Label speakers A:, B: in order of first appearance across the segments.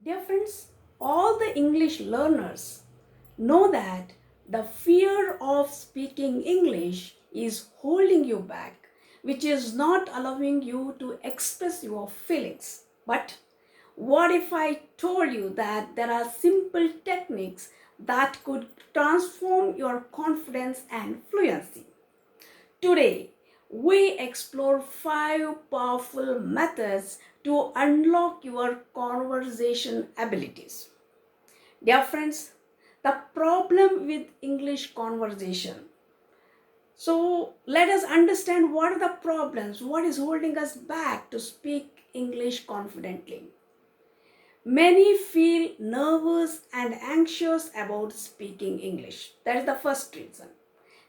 A: Dear friends, all the English learners know that the fear of speaking English is holding you back, which is not allowing you to express your feelings. But what if I told you that there are simple techniques that could transform your confidence and fluency? Today, we explore 5 powerful methods to unlock your conversation abilities. Dear friends, the problem with English conversation. So, let us understand what are the problems, what is holding us back to speak English confidently. Many feel nervous and anxious about speaking English. That is the first reason.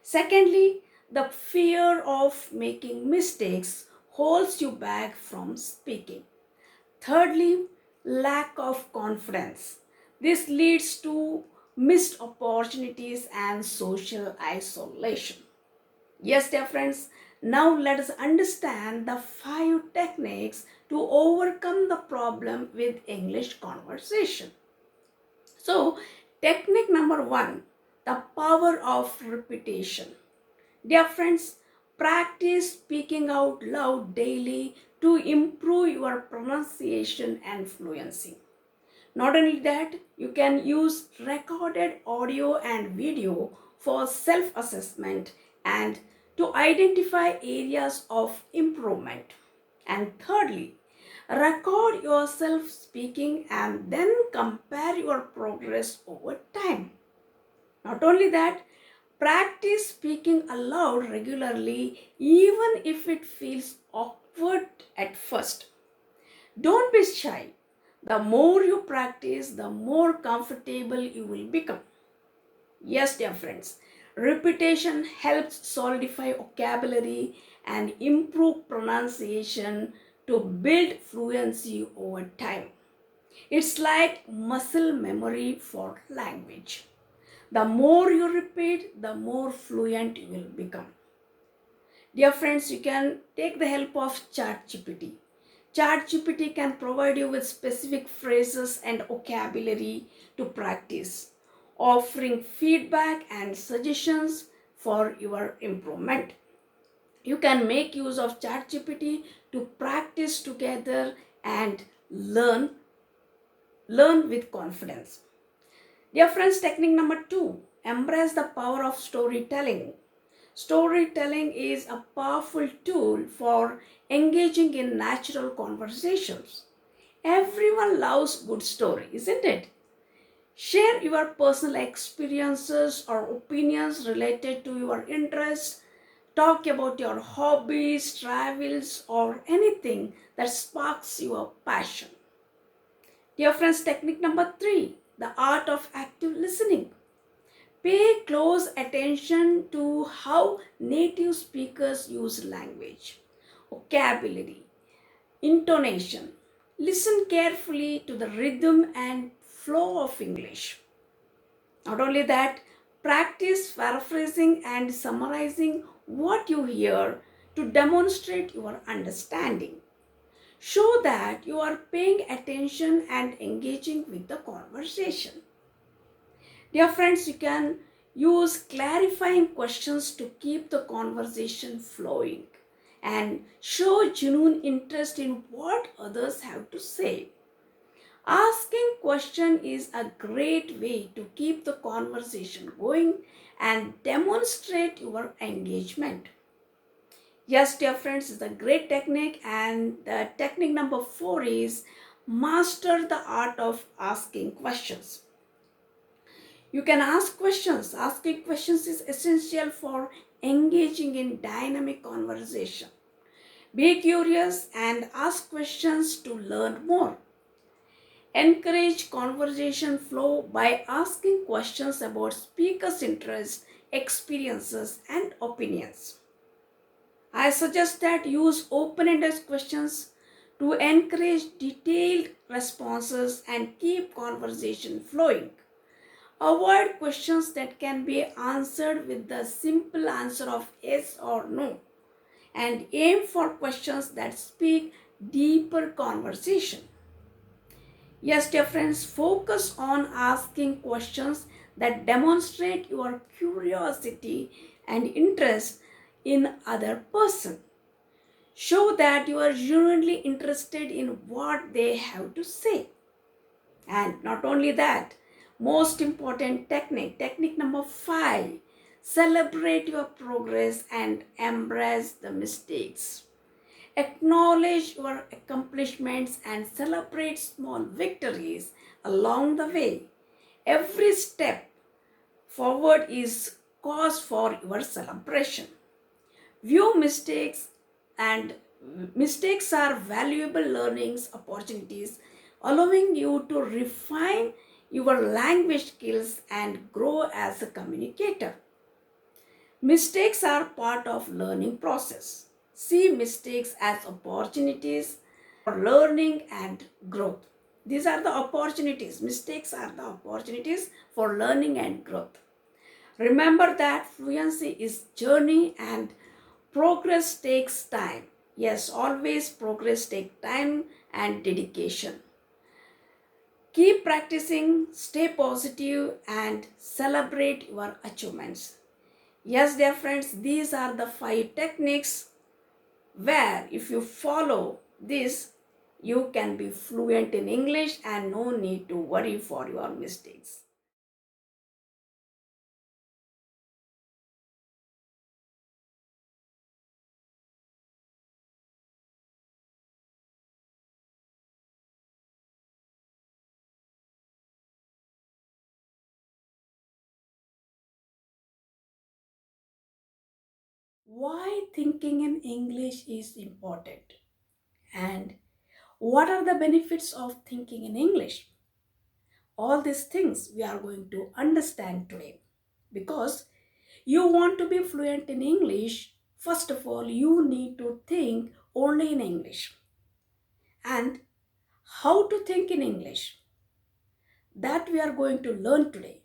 A: Secondly, the fear of making mistakes holds you back from speaking. Thirdly, lack of confidence. This leads to missed opportunities and social isolation. Yes, dear friends, now let us understand the 5 techniques to overcome the problem with English conversation. So, technique number 1, the power of repetition. Dear friends, practice speaking out loud daily to improve your pronunciation and fluency. Not only that, you can use recorded audio and video for self assessment and to identify areas of improvement. And thirdly, record yourself speaking and then compare your progress over time. Not only that, practice speaking aloud regularly even if it feels awkward at first. Don't be shy. The more you practice, the more comfortable you will become. Yes, dear friends, repetition helps solidify vocabulary and improve pronunciation to build fluency over time. It's like muscle memory for language. The more you repeat, the more fluent you will become. Dear friends, you can take the help of ChatGPT. ChatGPT can provide you with specific phrases and vocabulary to practice, offering feedback and suggestions for your improvement. You can make use of ChatGPT to practice together and learn with confidence. Dear friends, technique number 2, embrace the power of storytelling. Storytelling is a powerful tool for engaging in natural conversations. Everyone loves good story, isn't it? Share your personal experiences or opinions related to your interests. Talk about your hobbies, travels, or anything that sparks your passion. Dear friends, technique number 3, the art of active listening. Pay close attention to how native speakers use language, vocabulary, intonation. Listen carefully to the rhythm and flow of English. Not only that, practice paraphrasing and summarizing what you hear to demonstrate your understanding. Show that you are paying attention and engaging with the conversation. Dear friends, you can use clarifying questions to keep the conversation flowing and show genuine interest in what others have to say. Asking question is a great way to keep the conversation going and demonstrate your engagement. Yes, dear friends, is a great technique, and the technique number 4 is master the art of asking questions. You can ask questions. Asking questions is essential for engaging in dynamic conversation. Be curious and ask questions to learn more. Encourage conversation flow by asking questions about speakers' interests, experiences, and opinions. I suggest that use open-ended questions to encourage detailed responses and keep conversation flowing. Avoid questions that can be answered with the simple answer of yes or no, and aim for questions that speak deeper conversation. Yes, dear friends, focus on asking questions that demonstrate your curiosity and interest in other person. Show that you are genuinely interested in what they have to say. And not only that, most important technique number 5, celebrate your progress and embrace the mistakes. Acknowledge your accomplishments and celebrate small victories along the way. Every step forward is cause for your celebration. View mistakes and mistakes are valuable learnings opportunities, allowing you to refine your language skills and grow as a communicator. Mistakes are part of learning process. See mistakes as opportunities for learning and growth. These are the opportunities. Mistakes are the opportunities for learning and growth. Remember that fluency is journey and progress takes time. Yes, always progress takes time and dedication. Keep practicing, stay positive, and celebrate your achievements. Yes, dear friends, these are the 5 techniques where if you follow this, you can be fluent in English and no need to worry for your mistakes. Why thinking in English is important and what are the benefits of thinking in English? All these things we are going to understand today because you want to be fluent in English. First of all, you need to think only in English. And how to think in English, that we are going to learn today.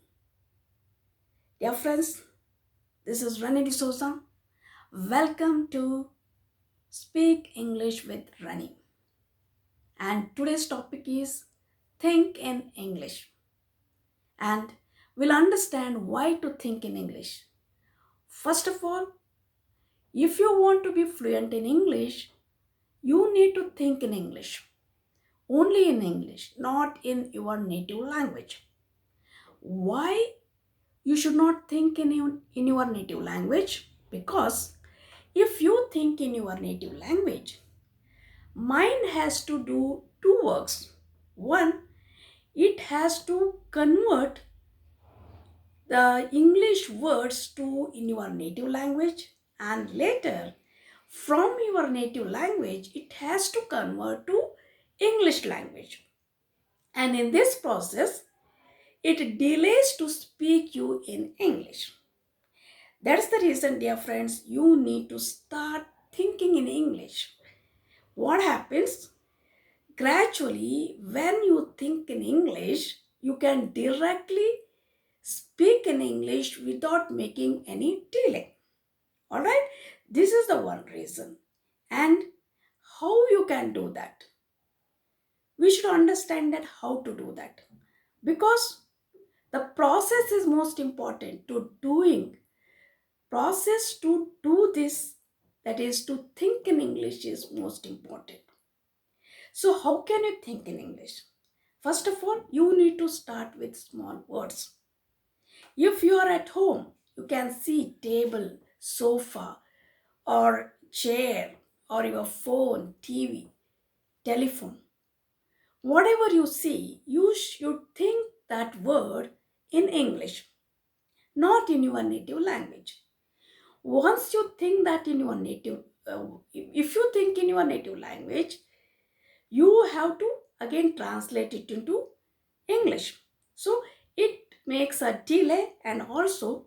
A: Dear friends, this is Rennie D'Souza. Welcome to Speak English with Rennie. And today's topic is Think in English. And we'll understand why to think in English. First of all, if you want to be fluent in English, you need to think in English. Only in English, not in your native language. Why you should not think in your native language? Because if you think in your native language, mind has to do two works. One, it has to convert the English words to in your native language, and later from your native language it has to convert to English language. And in this process, it delays to speak you in English. That's the reason, dear friends, you need to start thinking in English. What happens? Gradually, when you think in English, you can directly speak in English without making any delay. All right? This is the one reason. And how you can do that? We should understand that how to do that. Because the process is most important to doing. Process to do this, that is to think in English, is most important. So how can you think in English? First of all, you need to start with small words. If you are at home, you can see table, sofa, or chair, or your phone, TV, telephone. Whatever you see, you should think that word in English, not in your native language. Once you think that in your native, if you think in your native language, you have to again translate it into English. So it makes a delay, and also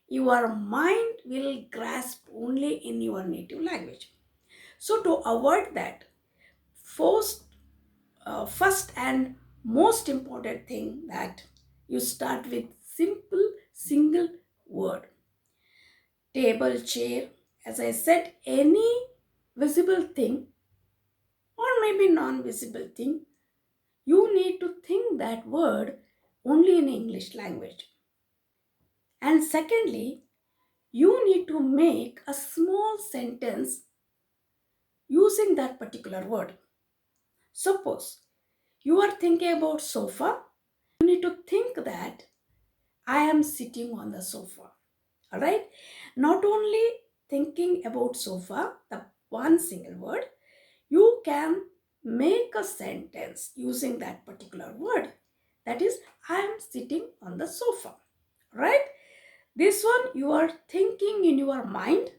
A: your mind will grasp only in your native language. So to avoid that, first, first and most important thing, that you start with simple single word. Table, chair, as I said, any visible thing or maybe non-visible thing, you need to think that word only in English language. And secondly, you need to make a small sentence using that particular word. Suppose you are thinking about sofa, you need to think that I am sitting on the sofa. All right? Not only thinking about sofa, the one single word, you can make a sentence using that particular word. That is, I am sitting on the sofa. Right? This one you are thinking in your mind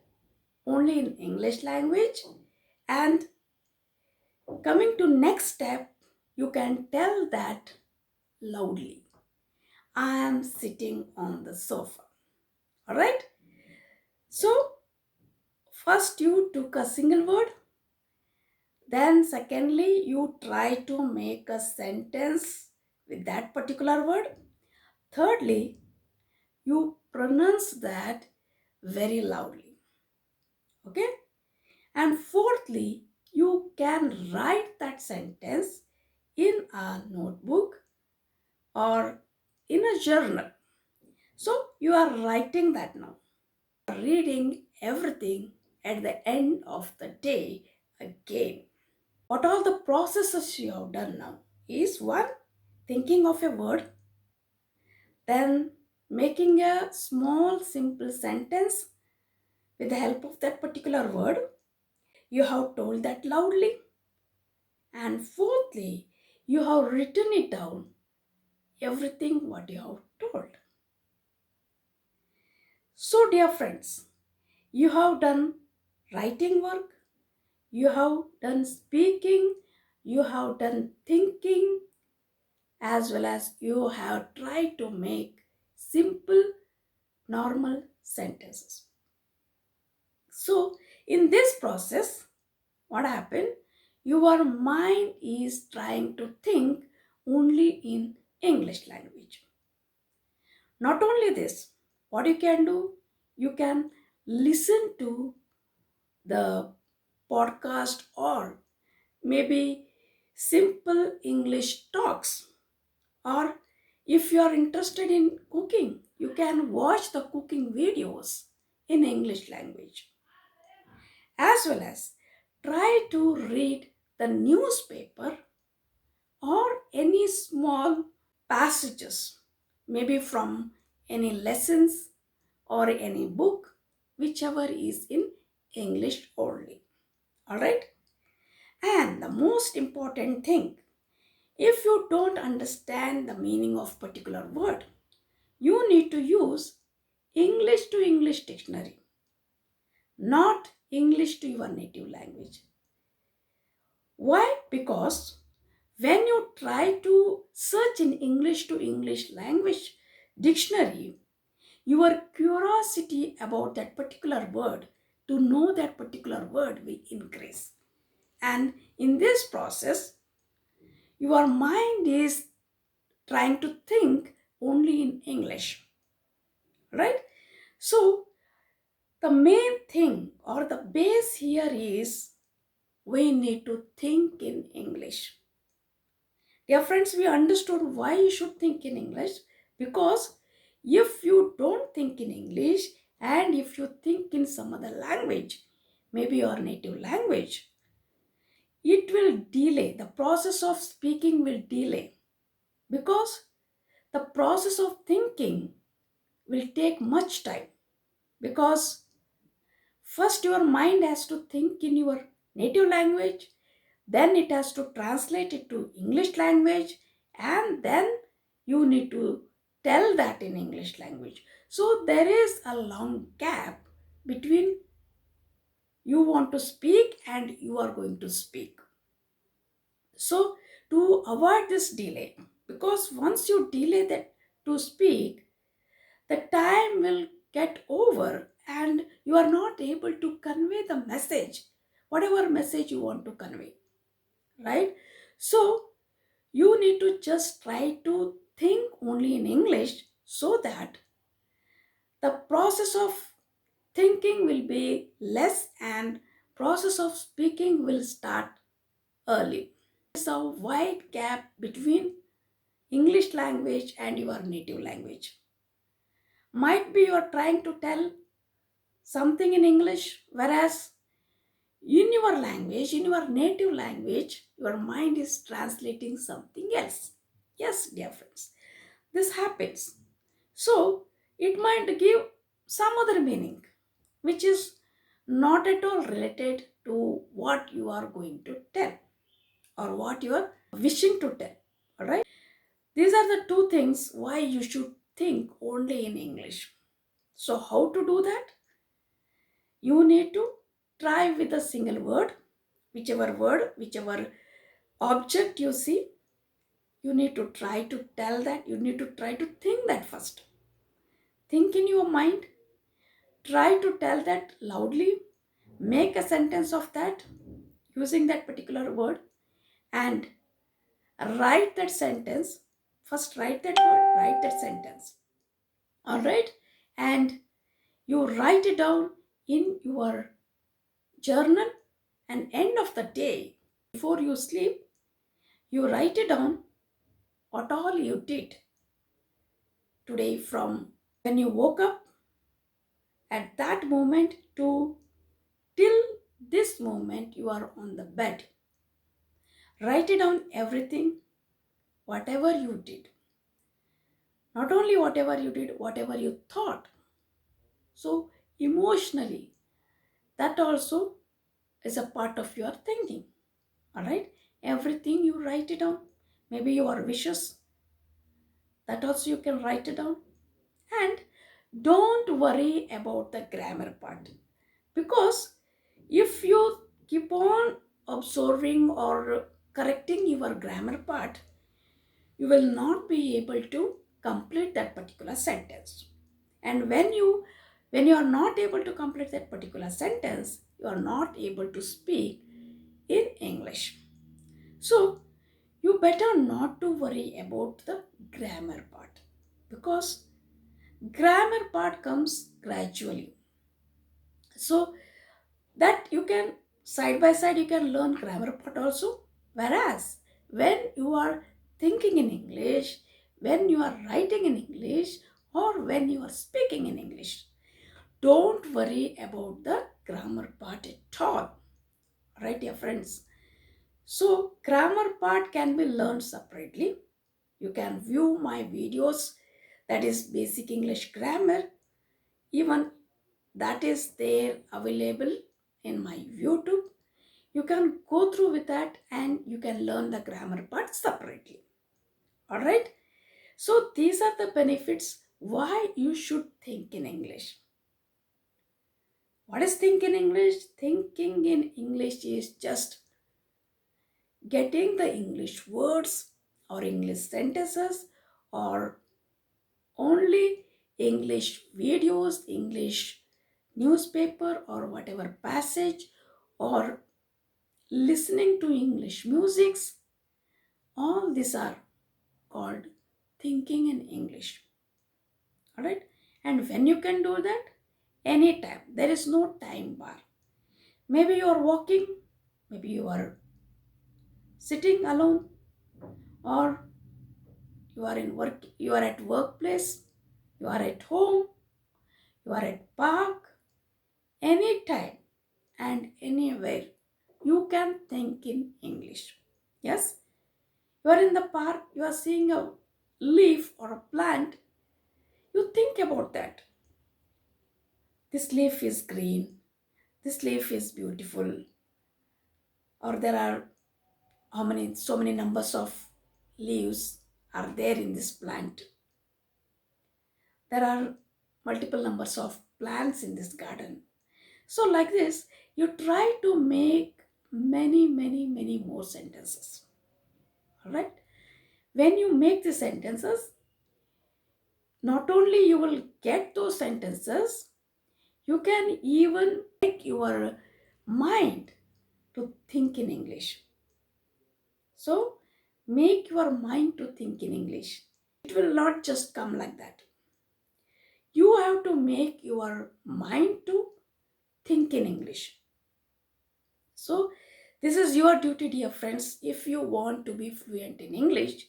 A: only in English language, and coming to next step, you can tell that loudly. I am sitting on the sofa. All right? So, first you took a single word, then secondly you try to make a sentence with that particular word. Thirdly, you pronounce that very loudly. Okay? And fourthly, you can write that sentence in a notebook or in a journal. So you are writing that now. Reading everything at the end of the day again. What all the processes you have done now is one, thinking of a word, then making a small simple sentence with the help of that particular word. You have told that loudly. And fourthly, you have written it down, everything what you have told. So, dear friends, you have done writing work, you have done speaking, you have done thinking, as well as you have tried to make simple, normal sentences. So, in this process, what happened? Your mind is trying to think only in English language. Not only this, what you can do, you can listen to the podcast or maybe simple English talks. Or if you are interested in cooking, you can watch the cooking videos in English language. As well as try to read the newspaper or any small passages, maybe from any lessons or any book, whichever is in English only. All right? And the most important thing, if you don't understand the meaning of particular word, you need to use English to English dictionary, not English to your native language. Why? Because when you try to search in English to English language dictionary, your curiosity about that particular word, to know that particular word, will increase. And in this process, your mind is trying to think only in English, right? So, the main thing or the base here is we need to think in English. Dear friends, we understood why you should think in English, because if you don't think in English and if you think in some other language, maybe your native language, it will delay. The process of speaking will delay, because the process of thinking will take much time, because first your mind has to think in your native language, then it has to translate it to English language, and then you need to tell that in English language. So there is a long gap between you want to speak and you are going to speak. So to avoid this delay, because once you delay that to speak, the time will get over and you are not able to convey the message, whatever message you want to convey, right? So you need to just try to think only in English, so that the process of thinking will be less and process of speaking will start early. So why it gap between English language and your native language. Might be you are trying to tell something in English, whereas in your language, in your native language, your mind is translating something else. Yes, dear friends, this happens. So it might give some other meaning, which is not at all related to what you are going to tell or what you are wishing to tell. All right. These are the two things why you should think only in English. So, how to do that? You need to try with a single word, whichever object you see, you need to try to tell that, you need to try to think that first. Think in your mind, try to tell that loudly, make a sentence of that using that particular word, and write that sentence. First, write that word, write that sentence. All right, and you write it down in your journal, and end of the day, before you sleep, you write it down what all you did today from when you woke up at that moment to till this moment you are on the bed. Write it down everything, whatever you did. Not only whatever you did, whatever you thought. So, emotionally, that also is a part of your thinking. All right? Everything you write it down. Maybe your wishes, that also you can write it down. And don't worry about the grammar part, because if you keep on observing or correcting your grammar part, you will not be able to complete that particular sentence. And when you are not able to complete that particular sentence, you are not able to speak in English. So you better not to worry about the grammar part, because grammar part comes gradually. So that you can, side by side, you can learn grammar part also. Whereas when you are thinking in English, when you are writing in English, or when you are speaking in English, don't worry about the grammar part at all. Right, dear friends? So grammar part can be learned separately. You can view my videos, that is basic English grammar. Even that is there available in my YouTube. You can go through with that and you can learn the grammar part separately. All right. So these are the benefits why you should think in English. What is think in English? Thinking in English is just getting the English words or English sentences or only English videos, English newspaper or whatever passage, or listening to English musics. All these are called thinking in English. All right. And when you can do that? Anytime. There is no time bar. Maybe you are walking, maybe you are sitting alone, or you are in work, you are at workplace, you are at home, you are at park, anytime and anywhere you can think in English. Yes, you are in the park, you are seeing a leaf or a plant, you think about that. This leaf is green, this leaf is beautiful, or there are so many numbers of leaves are there in this plant. There are multiple numbers of plants in this garden. So, like this, you try to make many more sentences. All right. When you make the sentences, not only you will get those sentences, you can even make your mind to think in English. So, make your mind to think in English. It will not just come like that. You have to make your mind to think in English. So This is your duty, dear friends. If you want to be fluent in English,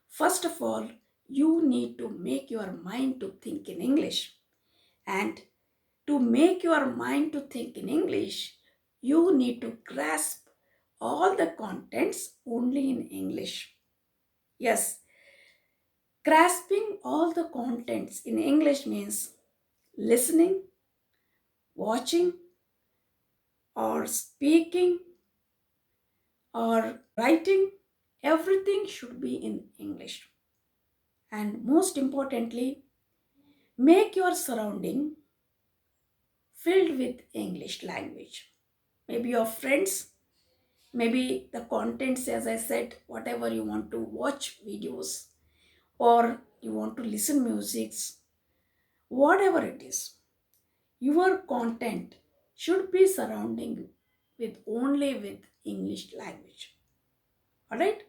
A: first of all, you need to make your mind to think in English. And to make your mind to think in English, you need to grasp all the contents only in English. Yes, grasping all the contents in English means listening, watching, or speaking, or writing. Everything should be in English. And most importantly, make your surrounding filled with English language. Maybe your friends, maybe the contents, as I said, whatever you want to watch videos or you want to listen musics, whatever it is, your content should be surrounding with only with English language. All right.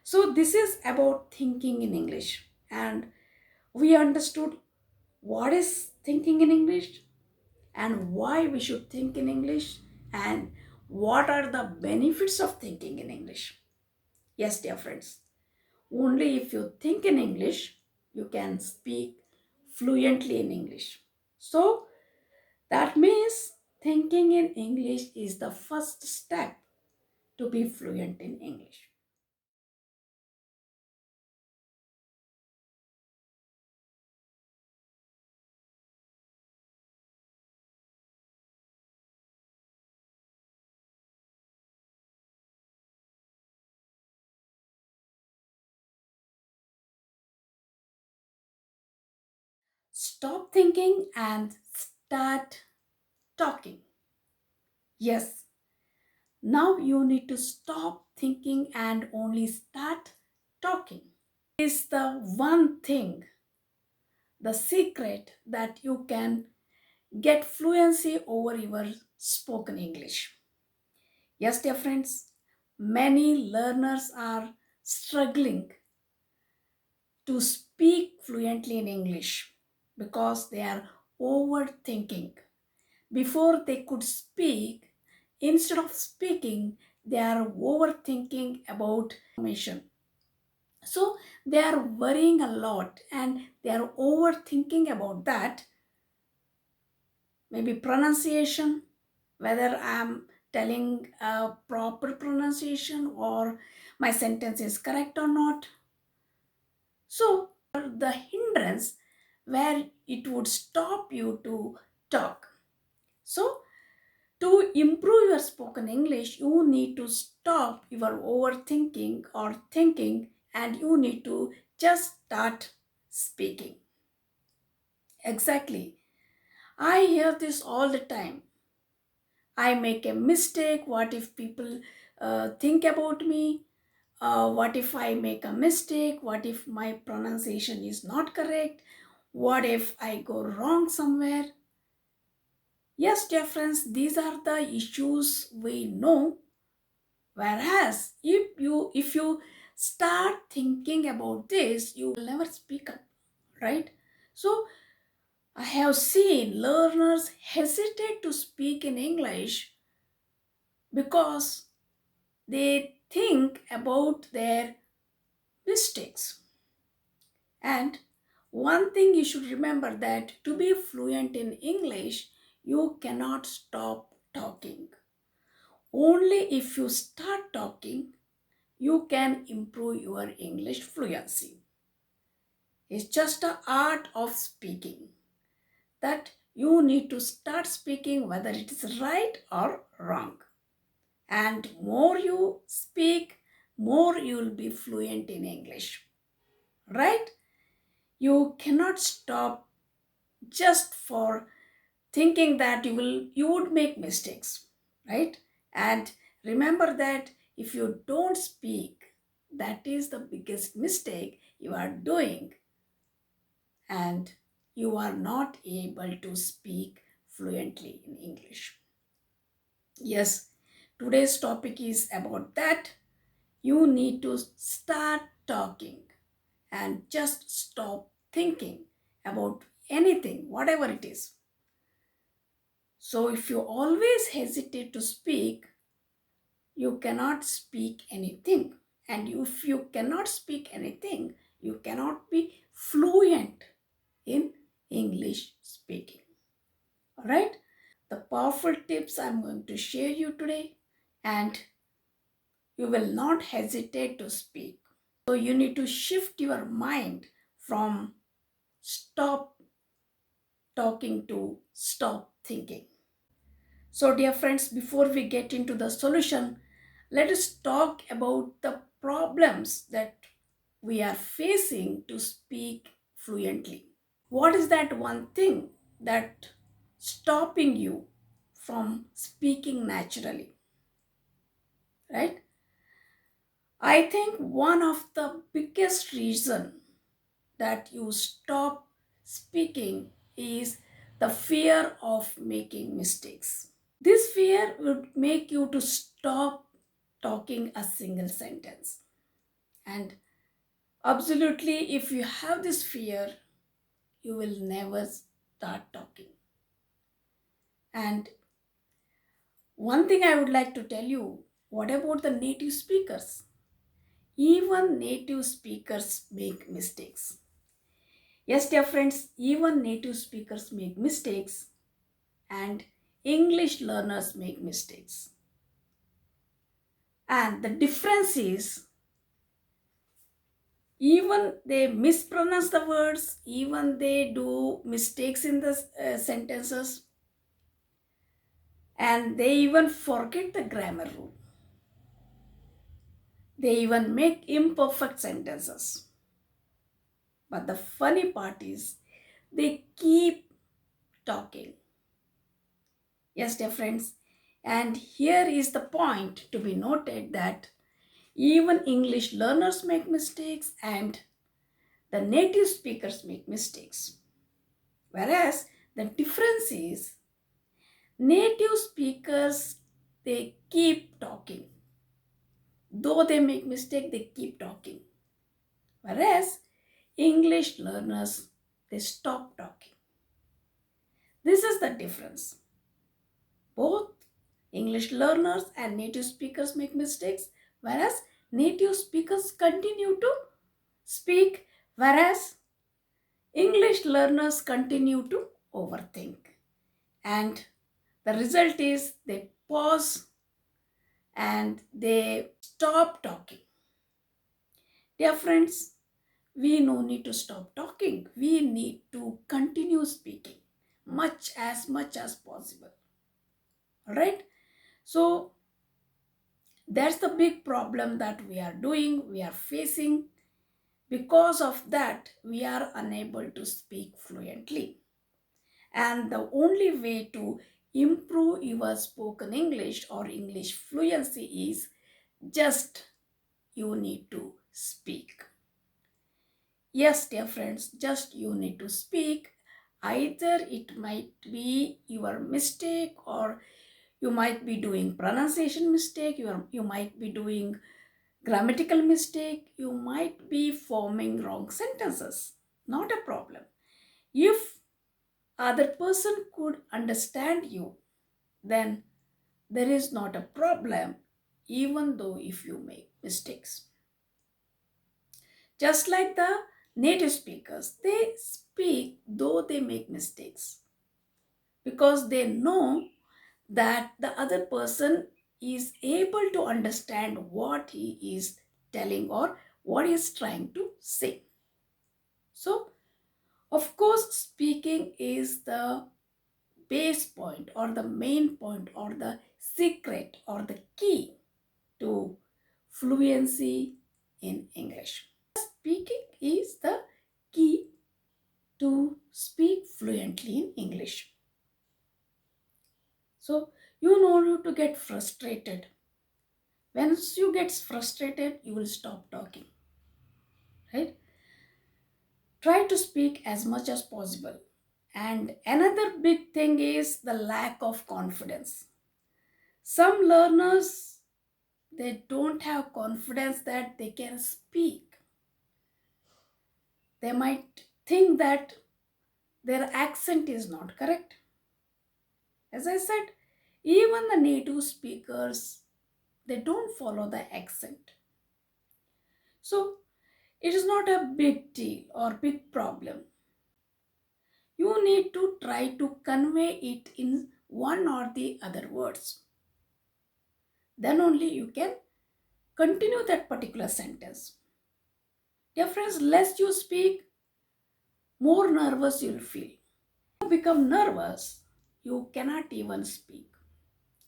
A: So this is about thinking in English, and we understood what is thinking in English and why we should think in English and what are the benefits of thinking in English. Yes, dear friends, only if you think in English, you can speak fluently in English. So that means thinking in English is the first step to be fluent in English. Stop thinking and start talking. Yes, now you need to stop thinking and only start talking. Is the one thing, the secret that you can get fluency over your spoken English. Yes, dear friends, many learners are struggling to speak fluently in English because they are overthinking. Before they could speak, instead of speaking, they are overthinking about information. So they are worrying a lot and they are overthinking about that. Maybe pronunciation, whether I'm telling a proper pronunciation or my sentence is correct or not. So the hindrance where it would stop you to talk. So to improve your spoken English, you need to stop your overthinking or thinking and you need to just start speaking. Exactly. I hear this all the time. I make a mistake. What if people think about me? What if I make a mistake? What if my pronunciation is not correct? What if I go wrong somewhere? Yes, dear friends, these are the issues we know. Whereas if you start thinking about this, you will never speak up, right? So I have seen learners hesitate to speak in English because they think about their mistakes. And one thing you should remember that to be fluent in English, you cannot stop talking. Only if you start talking, you can improve your English fluency. It's just an art of speaking that you need to start speaking whether it is right or wrong. And more you speak, more you will be fluent in English. Right? You cannot stop just for thinking that you would make mistakes, right? And remember that if you don't speak, that is the biggest mistake you are doing and you are not able to speak fluently in English. Yes, today's topic is about that. You need to start talking and just stop thinking about anything, whatever it is. So, if you always hesitate to speak, you cannot speak anything. And if you cannot speak anything, you cannot be fluent in English speaking. All right? The powerful tips I'm going to share you today, and you will not hesitate to speak. So you need to shift your mind from stop talking to stop thinking. So, dear friends, before we get into the solution, let us talk about the problems that we are facing to speak fluently. What is that one thing that stopping you from speaking naturally? Right? I think one of the biggest reason that you stop speaking is the fear of making mistakes. This fear would make you to stop talking a single sentence. And absolutely, if you have this fear, you will never start talking. And one thing I would like to tell you, what about the native speakers? Even native speakers make mistakes. Yes, dear friends, even native speakers make mistakes, and English learners make mistakes. And the difference is, even they mispronounce the words, even they do mistakes in the sentences, and they even forget the grammar rule. They even make imperfect sentences. But the funny part is, they keep talking. Yes, dear friends, and here is the point to be noted, that even English learners make mistakes and the native speakers make mistakes. Whereas the difference is, native speakers, they keep talking. Though they make mistake, they keep talking. Whereas English learners, they stop talking. This is the difference. Both English learners and native speakers make mistakes, whereas native speakers continue to speak, whereas English learners continue to overthink. And the result is, they pause and they stop talking. Dear friends, we no need to stop talking. We need to continue speaking much as possible. All right? So that's the big problem that we are doing, we are facing. Because of that, we are unable to speak fluently. And the only way to improve your spoken English or English fluency is just you need to speak. Yes, dear friends, just you need to speak. Either it might be your mistake, or you might be doing pronunciation mistake, you might be doing grammatical mistake, you might be forming wrong sentences. Not a problem. If other person could understand you, then there is not a problem, even though if you make mistakes. Just like the native speakers, they speak though they make mistakes, because they know that the other person is able to understand what he is telling or what he is trying to say. So, of course, speaking is the base point or the main point or the secret or the key to fluency in English. Speaking is the key to speak fluently in English. So you know you to get frustrated. Once you get frustrated, you will stop talking. Right? Try to speak as much as possible. And another big thing is the lack of confidence. Some learners, they don't have confidence that they can speak. They might think that their accent is not correct. As I said, even the native speakers, They don't follow the accent. So it is not a big deal or big problem. You need to try to convey it in one or the other words. Then only you can continue that particular sentence. Dear friends, less you speak, more nervous you'll feel. You become nervous, you cannot even speak,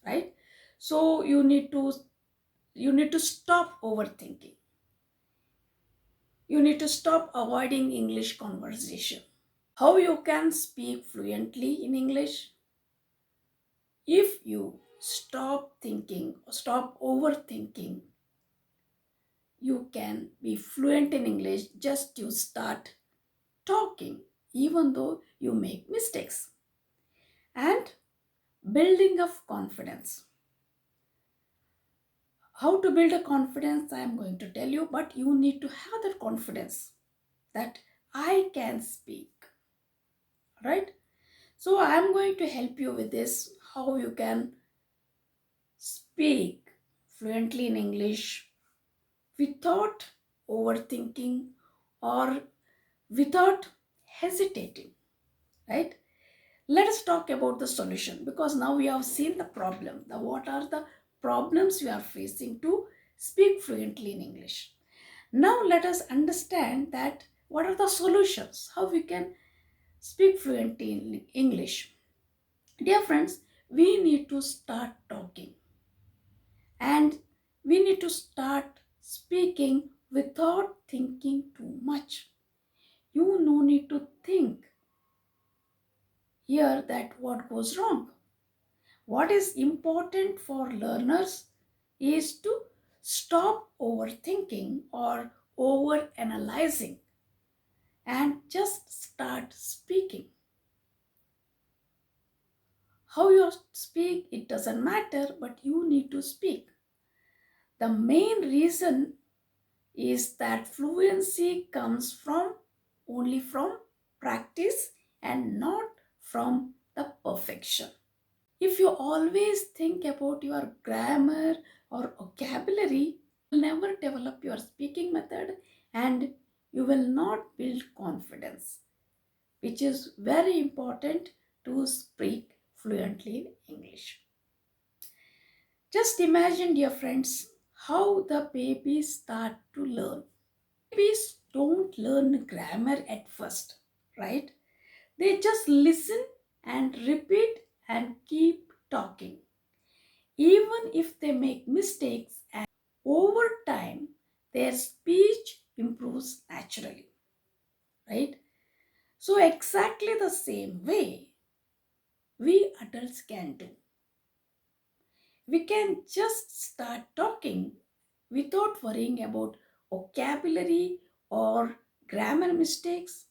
A: right? So you need to stop overthinking. You need to stop avoiding English conversation. How you can speak fluently in English? If you stop thinking, stop overthinking, you can be fluent in English just to start talking, even though you make mistakes. And building of confidence. How to build a confidence, I am going to tell you, but you need to have that confidence that I can speak, right? So I am going to help you with this, how you can speak fluently in English without overthinking or without hesitating, right? Let us talk about the solution, because now we have seen the problem. What are the problems we are facing to speak fluently in English? Now let us understand that what are the solutions, how we can speak fluently in English. Dear friends, we need to start talking, and we need to start speaking without thinking too much. You no need to think here that what goes wrong. What is important for learners is to stop overthinking or over analyzing and just start speaking. How you speak, it doesn't matter, but you need to speak. The main reason is that fluency comes from only from practice and not from the perfection. If you always think about your grammar or vocabulary, you will never develop your speaking method and you will not build confidence, which is very important to speak fluently in English. Just imagine, dear friends, how the babies start to learn. Babies don't learn grammar at first, right? They just listen and repeat and keep talking. Even if they make mistakes, and over time, their speech improves naturally, right? So, exactly the same way we adults can do. We can just start talking without worrying about vocabulary or grammar mistakes.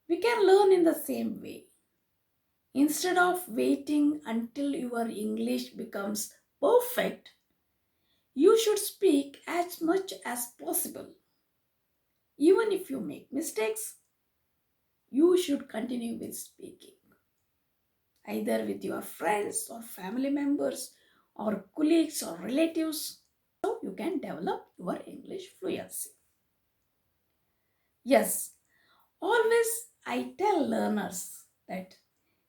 A: We can learn in the same way. Instead of waiting until your English becomes perfect, you should speak as much as possible. Even if you make mistakes, you should continue with speaking, either with your friends or family members or colleagues or relatives, so you can develop your English fluency. Yes, always I tell learners that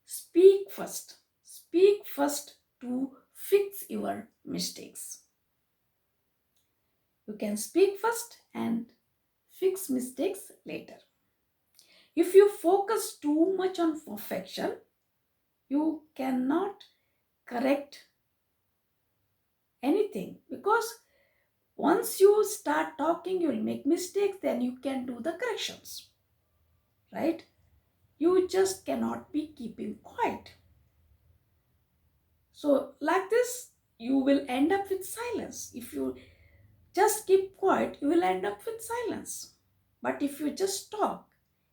A: speak first to fix your mistakes. You can speak first and fix mistakes later. If you focus too much on perfection, you cannot correct anything, because once you start talking, you will make mistakes, then you can do the corrections, right? You just cannot be keeping quiet. So, like this, you will end up with silence. If you just keep quiet, you will end up with silence. But if you just talk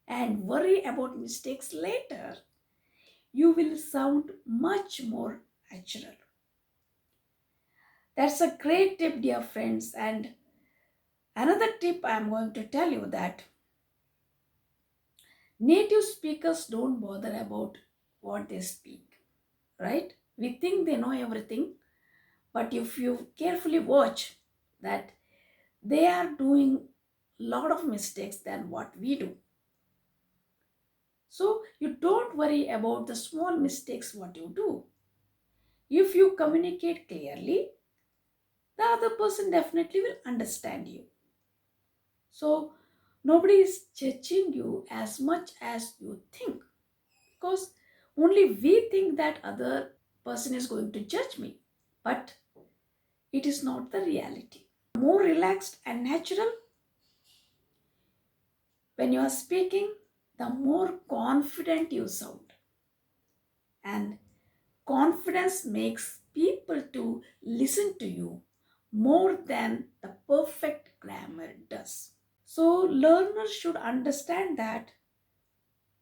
A: and worry about mistakes later, you will sound much more natural. That's a great tip, dear friends. And another tip I am going to tell you that native speakers don't bother about what they speak, right? We think they know everything, But if you carefully watch that, they are doing lot of mistakes than what we do. So you don't worry about the small mistakes what you do. If you communicate clearly, the other person definitely will understand you. So nobody is judging you as much as you think, because only we think that other person is going to judge me, but it is not the reality. More relaxed and natural when you are speaking, the more confident you sound. And confidence makes people to listen to you more than the perfect grammar does. So learners should understand that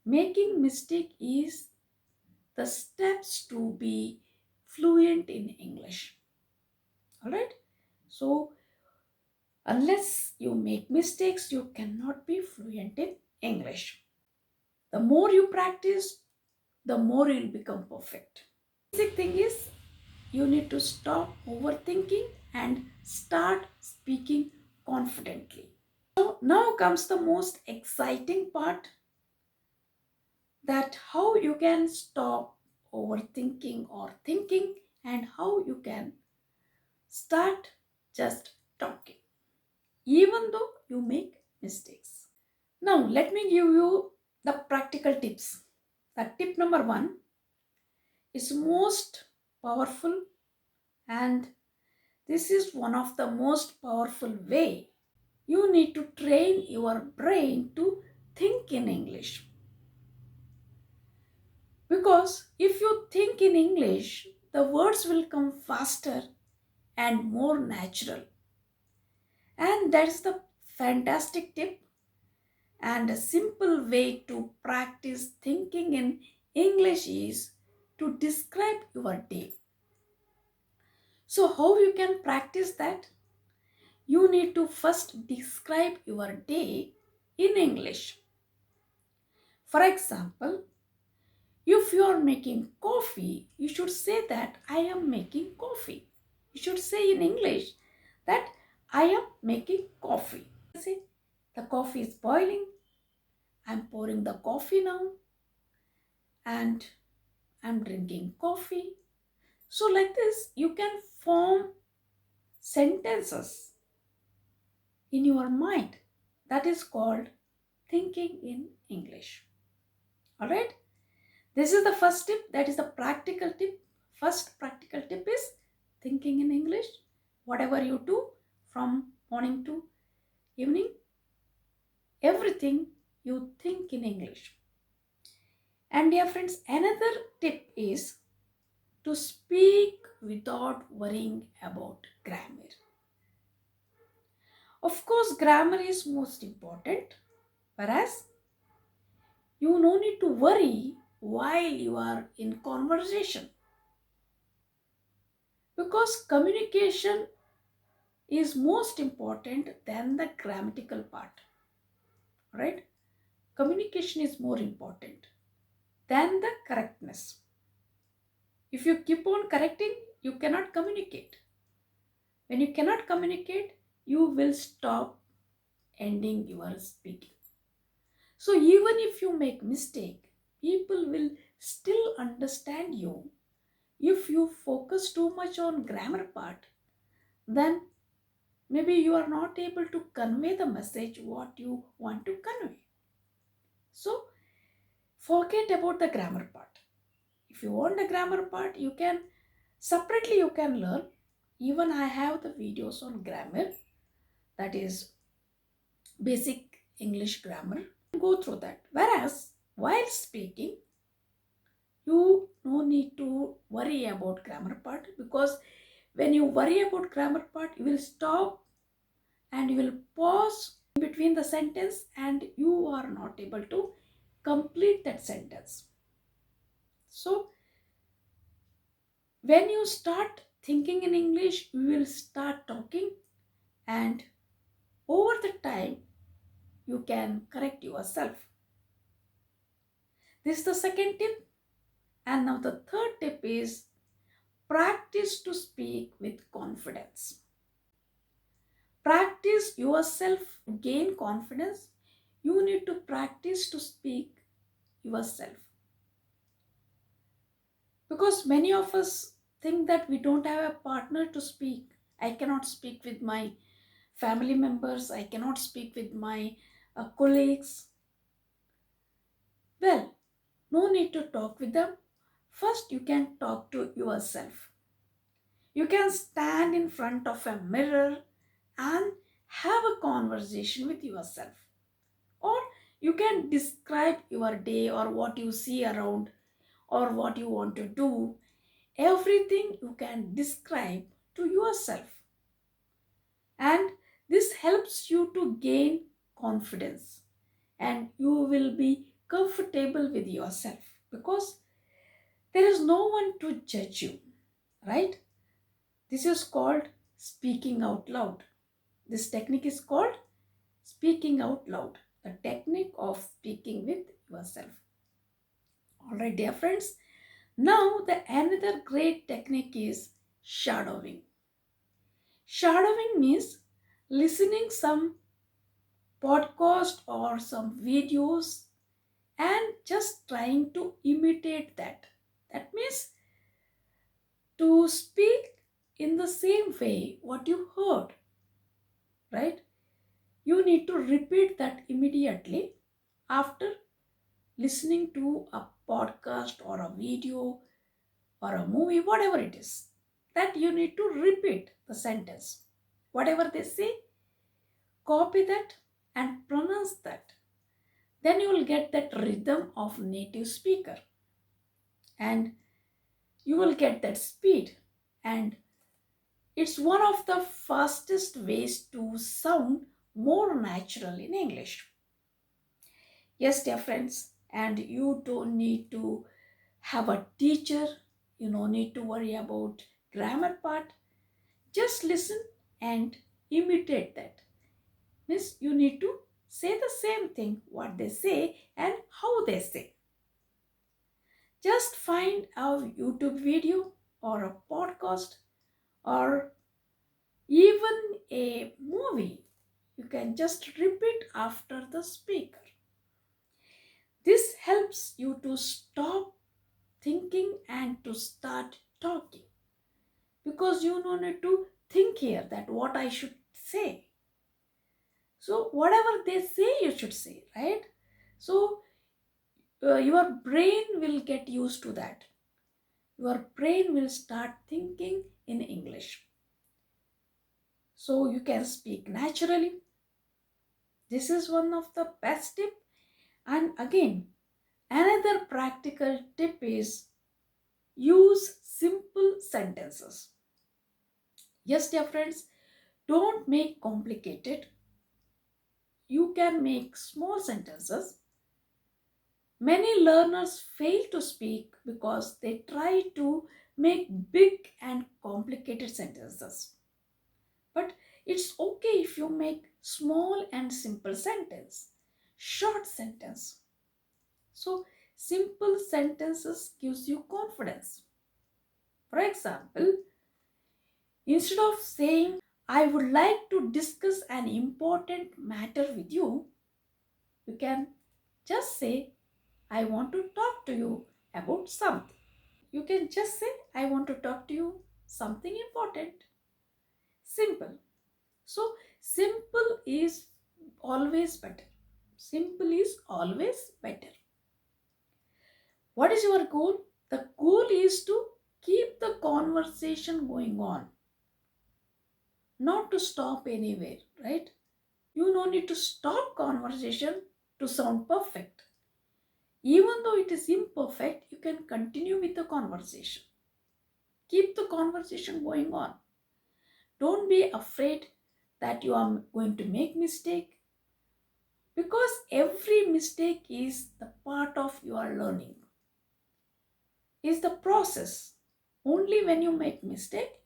A: making mistake is the steps to be fluent in English. All right? So unless you make mistakes, you cannot be fluent in English. The more you practice, the more you'll become perfect. Basic thing is you need to stop overthinking and start speaking confidently. So now comes the most exciting part, that how you can stop overthinking or thinking and how you can start just talking even though you make mistakes. Now let me give you the practical tips. The tip number 1 is most powerful, and this is one of the most powerful way. You need to train your brain to think in English. Because if you think in English, the words will come faster and more natural. And that's the fantastic tip and a simple way to practice thinking in English is to describe your day. So how you can practice that? You need to first describe your day in English. For example, if you are making coffee, you should say that I am making coffee. You should say in English that I am making coffee. Say the coffee is boiling. I'm pouring the coffee now and I'm drinking coffee. So like this, you can form sentences in your mind. That is called thinking in English. All right. This is the first tip. That is the practical tip. First practical tip is thinking in English. Whatever you do from morning to evening, everything you think in English. And dear friends, another tip is to speak without worrying about grammar. Of course, grammar is most important, whereas you no need to worry while you are in conversation, because communication is most important than the grammatical part, right? Communication is more important than the correctness. If you keep on correcting, you cannot communicate. When you cannot communicate, you will stop ending your speaking. So even if you make mistake, people will still understand you. If you focus too much on grammar part, then maybe you are not able to convey the message what you want to convey. So forget about the grammar part. If you want the grammar part, you can separately you can learn. Even I have the videos on grammar, that is basic English grammar. Go through that. Whereas while speaking, you no need to worry about grammar part, because when you worry about grammar part, you will stop and you will pause in between the sentence and you are not able to complete that sentence. So when you start thinking in English, you will start talking, and over the time you can correct yourself. This is the second tip. And now the third tip is practice to speak with confidence. Practice yourself to gain confidence. You need to practice to speak yourself. Because many of us think that we don't have a partner to speak. I cannot speak with my family members, I cannot speak with my colleagues. Well, no need to talk with them. First, you can talk to yourself. You can stand in front of a mirror and have a conversation with yourself. Or you can describe your day or what you see around or what you want to do. Everything you can describe to yourself. And this helps you to gain confidence and you will be comfortable with yourself because there is no one to judge you, right? This is called speaking out loud. This technique is called speaking out loud, the technique of speaking with yourself. All right, dear friends. Now, the another great technique is shadowing. Shadowing means listening some podcast or some videos and just trying to imitate that. That means to speak in the same way what you heard, right? You need to repeat that immediately after listening to a podcast or a video or a movie, whatever it is, that you need to repeat the sentence. Whatever they say, copy that and pronounce that. Then you will get that rhythm of native speaker and you will get that speed, and it's one of the fastest ways to sound more natural in English. Yes, dear friends, and you don't need to have a teacher, you don't need to worry about grammar part. Just listen and imitate that. Means you need to say the same thing what they say and how they say. Just find a YouTube video or a podcast or even a movie. You can just repeat after the speaker. This helps you to stop thinking and to start talking because you don't need to think here that what I should say. So whatever they say you should say, right? So your brain will get used to that. Your brain will start thinking in English. So you can speak naturally. This is one of the best tip. And again, another practical tip is use simple sentences. Yes, dear friends, don't make complicated. You can make small sentences. Many learners fail to speak because they try to make big and complicated sentences. But it's okay if you make small and simple sentence, short sentence. So simple sentences gives you confidence. For example, instead of saying, I would like to discuss an important matter with you, you can just say, I want to talk to you about something. You can just say, I want to talk to you something important. Simple. So, simple is always better. Simple is always better. What is your goal? The goal is to keep the conversation going on, not to stop anywhere, right? You no need to stop conversation to sound perfect. Even though it is imperfect, you can continue with the conversation. Keep the conversation going on. Don't be afraid that you are going to make mistake because every mistake is the part of your learning. Is the process. Only when you make mistake,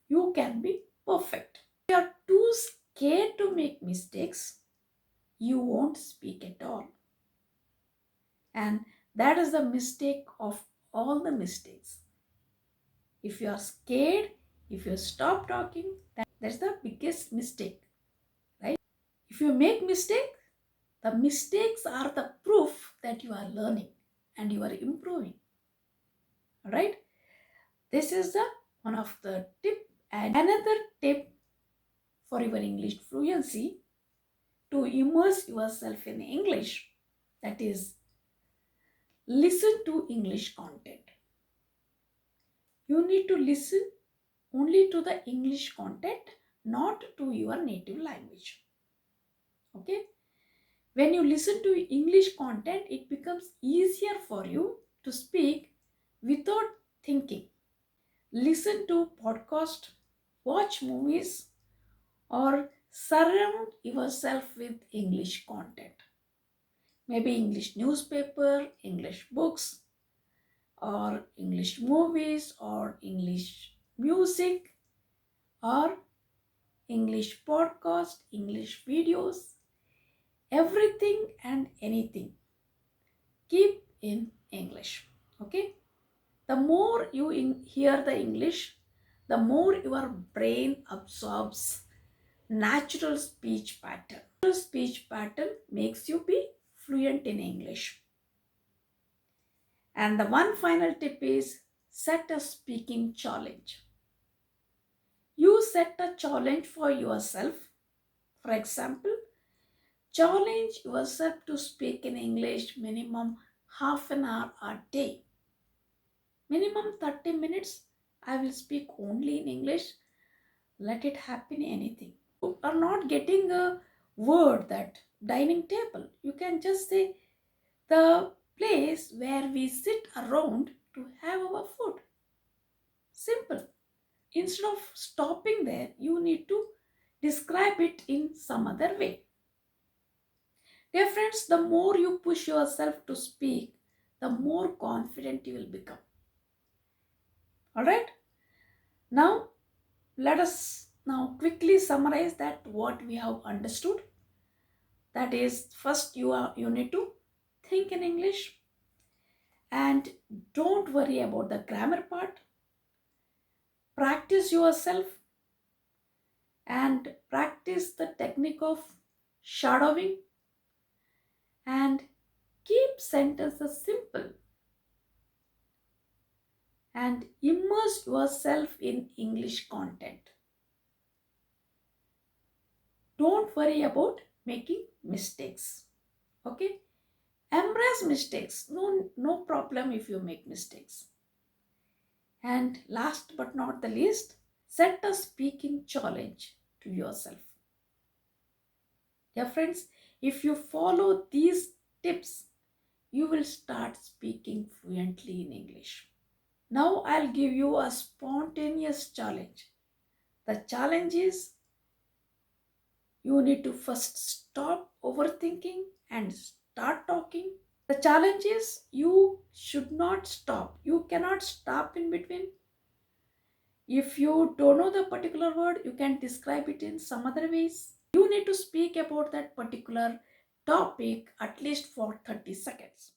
A: you can be perfect. If you are too scared to make mistakes, you won't speak at all. And that is the mistake of all the mistakes. If you are scared, if you stop talking, that's the biggest mistake, right? If you make mistake, the mistakes are the proof that you are learning and you are improving. All right? This is the one of the tip. And another tip for your English fluency to immerse yourself in English, that is, listen to English content. You need to listen only to the English content, not to your native language. Okay? When you listen to English content, it becomes easier for you to speak without thinking. Listen to podcast, watch movies, or surround yourself with English content. Maybe English newspaper, English books, or English movies, or English music, or English podcast, English videos, everything and anything. Keep in English. Okay? The more you hear the English, the more your brain absorbs natural speech pattern. Natural speech pattern makes you be fluent in English. And the one final tip is set a speaking challenge. You set a challenge for yourself. For example, challenge yourself to speak in English minimum half an hour a day. Minimum 30 minutes, I will speak only in English. Let it happen anything. You are not getting a word that dining table. You can just say the place where we sit around to have our food. Simple. Instead of stopping there, you need to describe it in some other way. Dear friends, the more you push yourself to speak, the more confident you will become. Alright? Now, let us now quickly summarize that what we have understood. That is, first you need to think in English and don't worry about the grammar part. Practice yourself and practice the technique of shadowing and keep sentences simple and immerse yourself in English content. Don't worry about making mistakes. Okay? Embrace mistakes. No problem if you make mistakes. And last but not the least, set a speaking challenge to yourself. Dear friends, if you follow these tips, you will start speaking fluently in English. Now I'll give you a spontaneous challenge. The challenge is you need to first stop overthinking and start talking. The challenge is you should not stop. You cannot stop in between. If you don't know the particular word, you can describe it in some other ways. You need to speak about that particular topic at least for 30 seconds.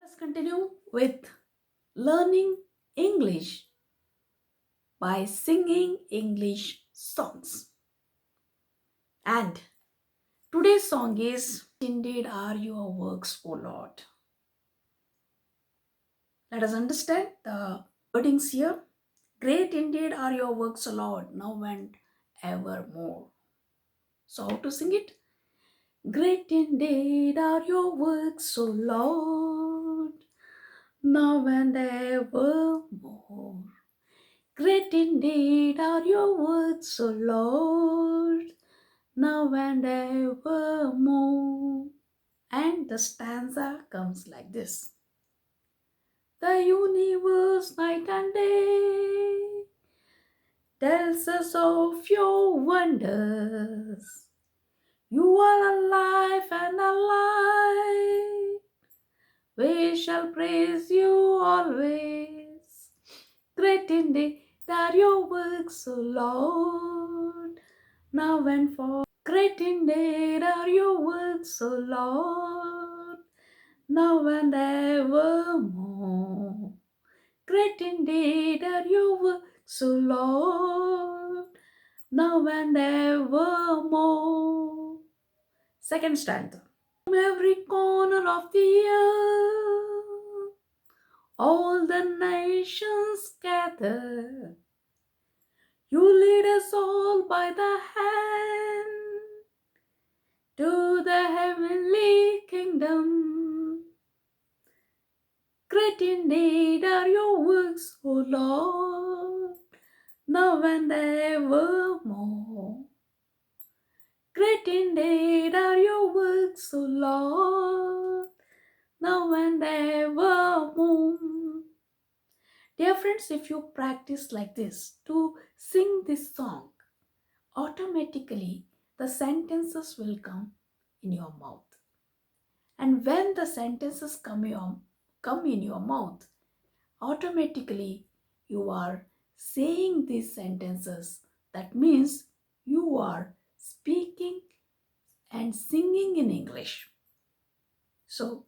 A: Let's continue with learning English by singing English songs. And today's song is Indeed Are Your Works, O Lord. Let us understand the wordings here. Great indeed are your works, O Lord, now and evermore. So, how to sing it? Great indeed are your works, O Lord, now and evermore. Great indeed are your works, O Lord, now and evermore. And the stanza comes like this. The universe night and day tells us of your wonders. You are alive and alive We shall praise you always. Great indeed are your works, O Lord, now and for. Great indeed are your works, O Lord, now and evermore. Great indeed are your works, O Lord, now and evermore. Second stanza. From every corner of the earth, all the nations gather. You lead us all by the hand to the heavenly kingdom. Great indeed are your works, O Lord, now and evermore. Great indeed are your works, O Lord, now and evermore. Dear friends, if you practice like this to sing this song, automatically the sentences will come in your mouth. And when the sentences come in your mouth, automatically you are saying these sentences. That means you are speaking and singing in English. So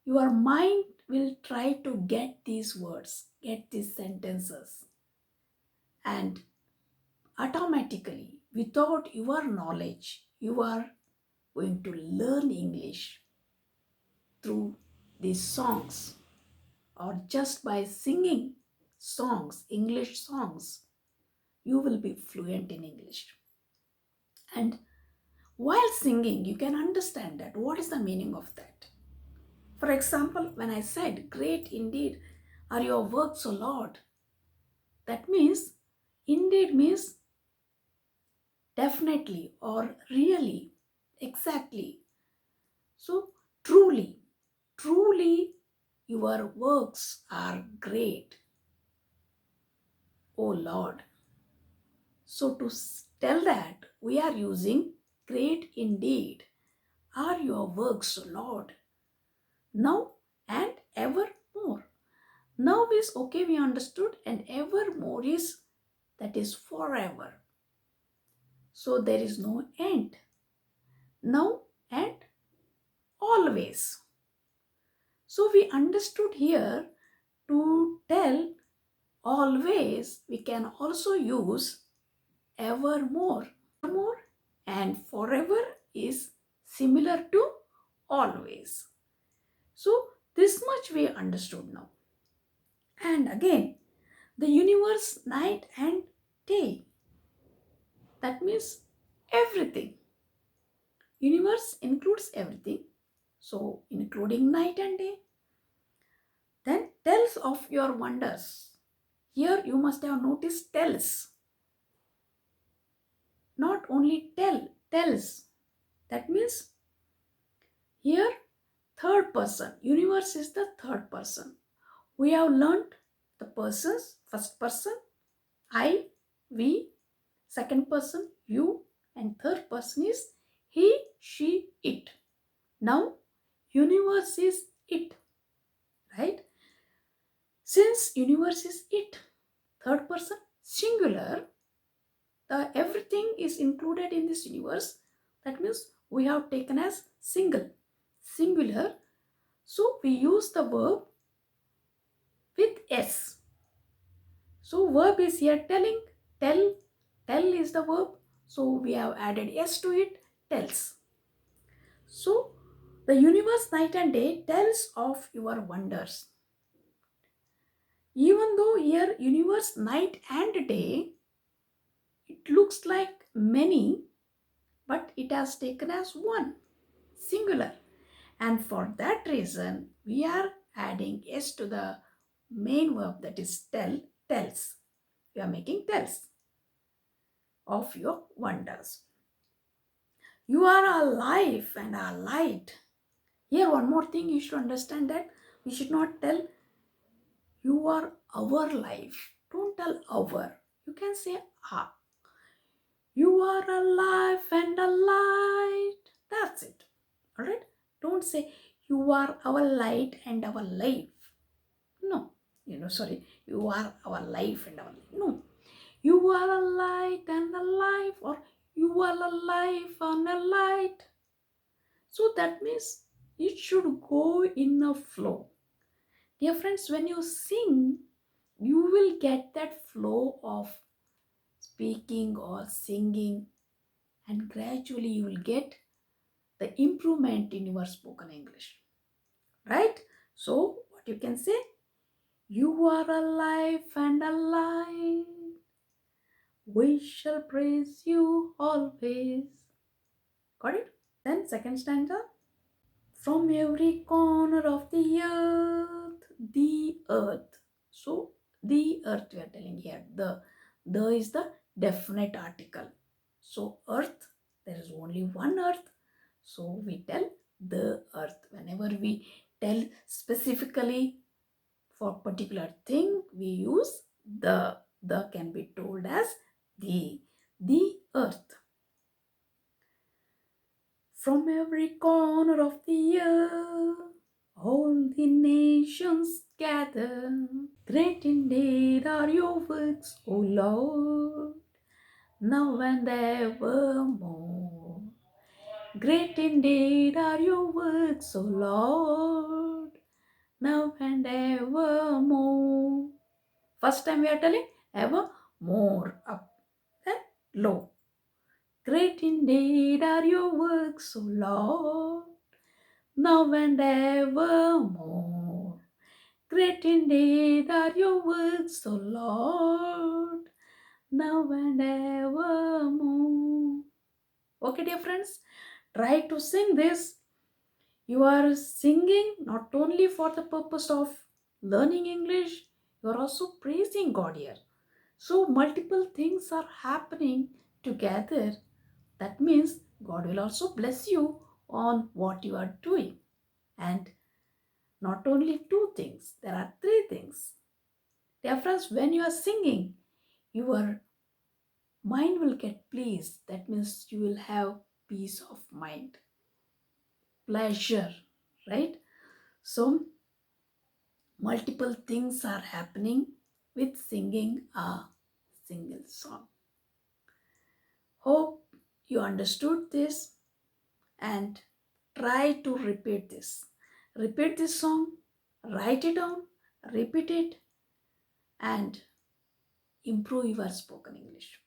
A: your mind will try to get these words, get these sentences, and automatically, without your knowledge, you are going to learn English through these songs, or just by singing songs, English songs, you will be fluent in English. And while singing, you can understand that what is the meaning of that. For example, when I said, great indeed are your works, O Lord, that means, indeed means definitely or really, exactly. So, truly, truly, your works are great, O Lord. So, to tell that, we are using great indeed are your works, O Lord, now and evermore. Now is okay, we understood, and evermore is that is forever. So, there is no end. Now and always. So, we understood here to tell always, we can also use evermore. Evermore and forever is similar to always. So this much we understood now. And again, the universe, night and day. That means everything. Universe includes everything. So including night and day. Then tells of your wonders. Here you must have noticed tells. Not only tells. That means here third person. Universe is the third person. We have learned the persons, first person, I, we, second person, you, and third person is he, she, it. Now, universe is it, right? Since universe is it, third person, singular, the everything is included in this universe. That means we have taken as singular. So we use the verb with s. So verb is here telling, tell is the verb. So we have added s to it, tells. So the universe night and day tells of your wonders. Even though here universe night and day, it looks like many, but it has taken as one, singular. And for that reason, we are adding s to the main verb, that is tells. We are making tells of your wonders. You are our life and our light. Here one more thing you should understand, that we should not tell you are our life. Don't tell our. You can say ah. You are a life and a light. That's it. Alright? Don't say You are our light and our life. No, sorry, you are our life and our life. No, you are a light and a life, or you are a life and a light. So that means it should go in a flow. Dear friends, when you sing, you will get that flow of speaking or singing, and gradually you will get the improvement in your spoken English. Right? So, what you can say? You are a life and a light. We shall praise you always. Got it? Then, second stanza. From every corner of the earth, the earth. So, the earth we are telling here. The is the definite article. So, earth, there is only one earth. So, we tell the earth. Whenever we tell specifically for particular thing, we use the. The can be told as the earth. From every corner of the earth, all the nations gather. Great indeed are your works, O Lord, now and evermore. Great indeed are your works, O Lord, now and evermore. First time we are telling evermore, up and low. Great indeed are your works, O Lord, now and evermore. Great indeed are your works, O Lord, now and evermore. Okay, dear friends, try to sing this. You are singing not only for the purpose of learning English, you are also praising God here. So, multiple things are happening together. That means God will also bless you on what you are doing. And not only two things, there are three things. Dear friends, when you are singing, your mind will get pleased. That means you will have peace of mind, pleasure, right? So, multiple things are happening with singing a single song. Hope you understood this and try to repeat this. Repeat this song, write it down, repeat it, and improve your spoken English.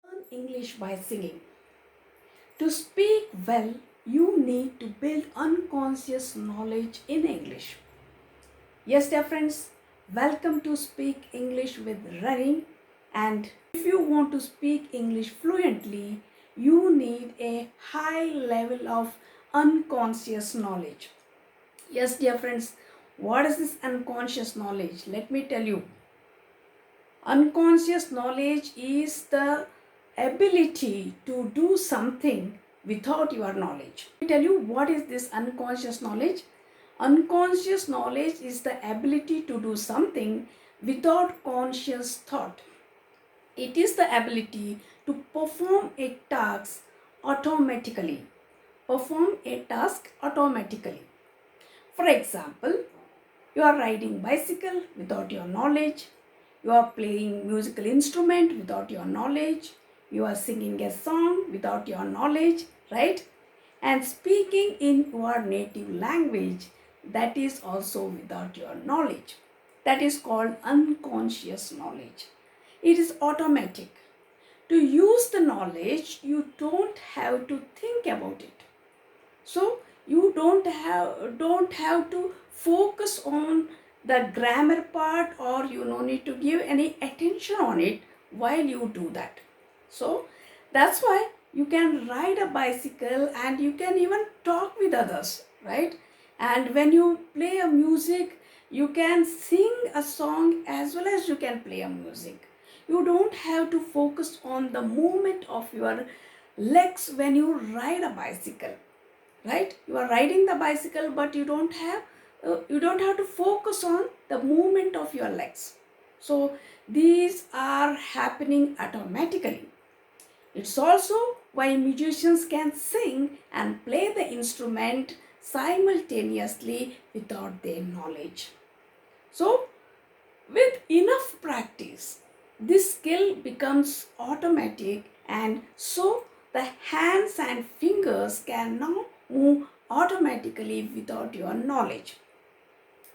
A: Learn English by singing. To speak well, you need to build unconscious knowledge in English. Yes, dear friends, welcome to Speak English with Rennie. And if you want to speak English fluently, you need a high level of unconscious knowledge. Yes, dear friends, what is this unconscious knowledge? Let me tell you. Unconscious knowledge is the ability to do something without your knowledge. Let me tell you what is this unconscious knowledge. Unconscious knowledge is the ability to do something without conscious thought. It is the ability to perform a task automatically. Perform a task automatically. For example, you are riding bicycle without your knowledge. You are playing musical instrument without your knowledge. You are singing a song without your knowledge, right? And speaking in your native language, that is also without your knowledge. That is called unconscious knowledge. It is automatic. To use the knowledge, you don't have to think about it. So you don't have to focus on the grammar part, or you no need to give any attention on it while you do that. So that's why you can ride a bicycle and you can even talk with others, right? And when you play a music, you can sing a song as well as you can play a music. You don't have to focus on the movement of your legs when you ride a bicycle, right? You are riding the bicycle, but you don't have to focus on the movement of your legs. So these are happening automatically. It's also why musicians can sing and play the instrument simultaneously without their knowledge. So, with enough practice, this skill becomes automatic, and so the hands and fingers can now move automatically without your knowledge.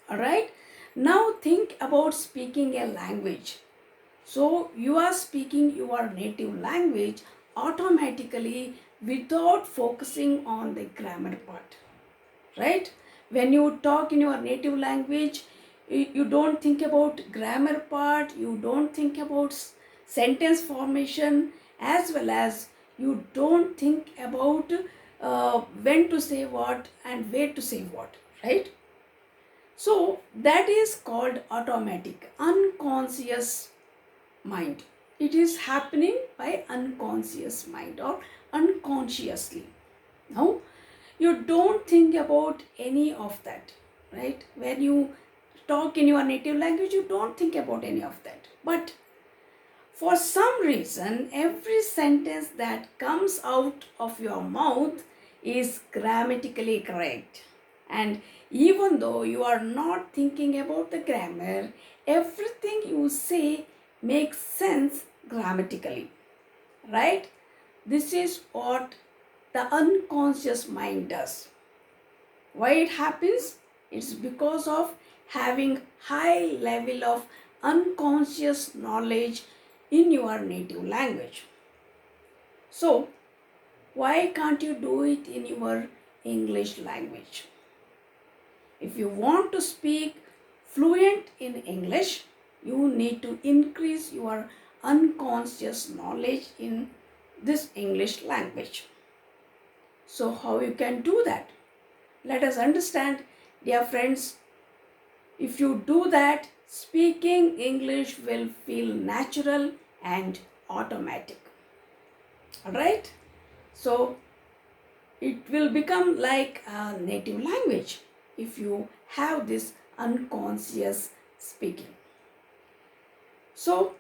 A: Alright? Now think about speaking a language. So you are speaking your native language automatically without focusing on the grammar part, right? When you talk in your native language, you don't think about grammar part, you don't think about sentence formation, as well as you don't think about when to say what and where to say what, right? So that is called automatic, unconscious mind. It is happening by unconscious mind or unconsciously. Now, you don't think about any of that, right? When you talk in your native language, you don't think about any of that. But for some reason, every sentence that comes out of your mouth is grammatically correct. And even though you are not thinking about the grammar, everything you say makes sense grammatically, right? This is what the unconscious mind does. Why it happens? It's because of having high level of unconscious knowledge in your native language. So, why can't you do it in your English language? If you want to speak fluent in English, you need to increase your unconscious knowledge in this English language. So how you can do that? Let us understand, dear friends. If you do that, speaking English will feel natural and automatic. Alright? So it will become like a native language if you have this unconscious speaking. So,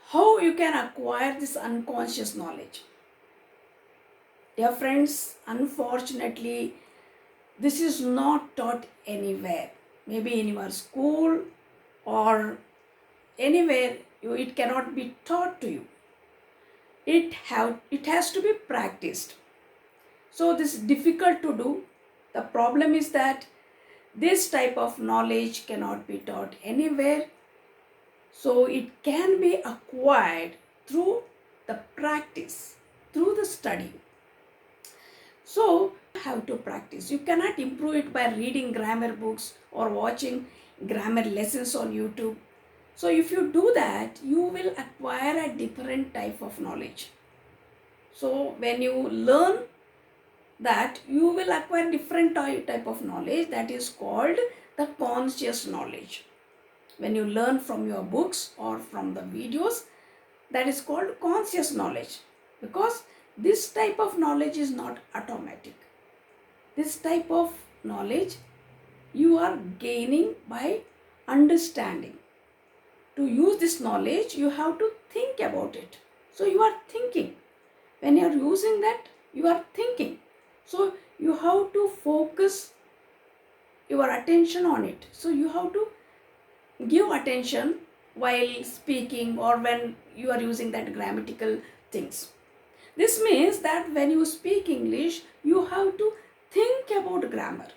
A: how you can acquire this unconscious knowledge? Dear friends, unfortunately, this is not taught anywhere. Maybe in your school or anywhere, it cannot be taught to you. It has to be practiced. So this is difficult to do. The problem is that this type of knowledge cannot be taught anywhere. So it can be acquired through the practice, through the study. So you have to practice. You cannot improve it by reading grammar books or watching grammar lessons on YouTube. So if you do that, you will acquire a different type of knowledge. So when you learn that, you will acquire different type of knowledge that is called the conscious knowledge. When you learn from your books or from the videos, that is called conscious knowledge, because this type of knowledge is not automatic. This type of knowledge you are gaining by understanding. To use this knowledge, you have to think about it. So you are thinking. When you are using that, you are thinking. So you have to focus your attention on it. So you have to give attention while speaking or when you are using that grammatical things. This means that when you speak English, you have to think about grammar,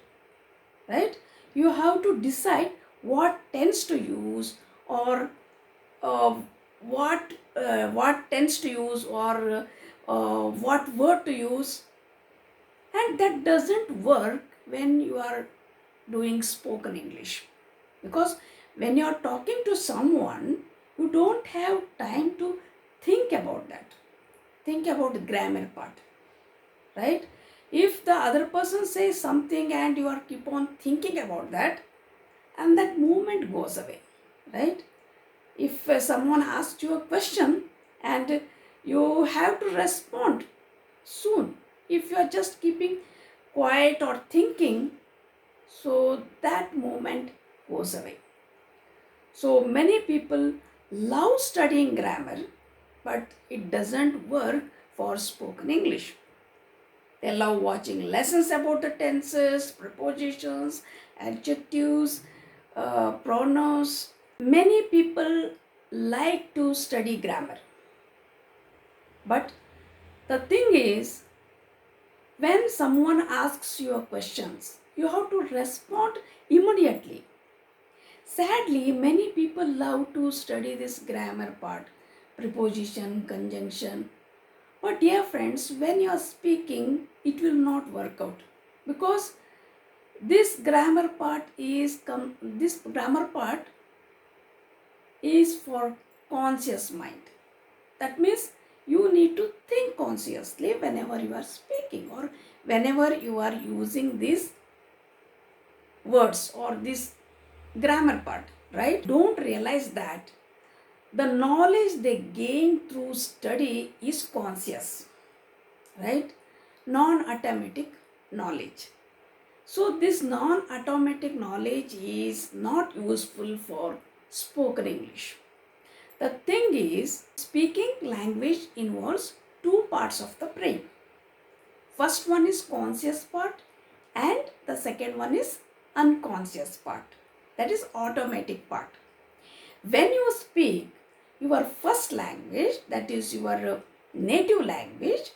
A: right? You have to decide what tense to use, or what tense to use, or what word to use, and that doesn't work when you are doing spoken English, because when you are talking to someone, you don't have time to think about that. Think about the grammar part, right? If the other person says something and you are keep on thinking about that, and that movement goes away, right? If someone asks you a question and you have to respond soon. If you are just keeping quiet or thinking, so that moment goes away. So many people love studying grammar, but it doesn't work for spoken English. They love watching lessons about the tenses, prepositions, adjectives, pronouns. Many people like to study grammar. But the thing is, when someone asks you questions, you have to respond immediately. Sadly, many people love to study this grammar part, preposition, conjunction. But dear friends, when you are speaking, it will not work out, because this grammar part is for conscious mind. That means you need to think consciously whenever you are speaking or whenever you are using these words or this grammar part, right? Don't realize that the knowledge they gain through study is conscious, right? Non-automatic knowledge. So this non-automatic knowledge is not useful for spoken English. The thing is, speaking language involves two parts of the brain. First one is conscious part and the second one is unconscious part. That is automatic part. When you speak your first language, that is your native language,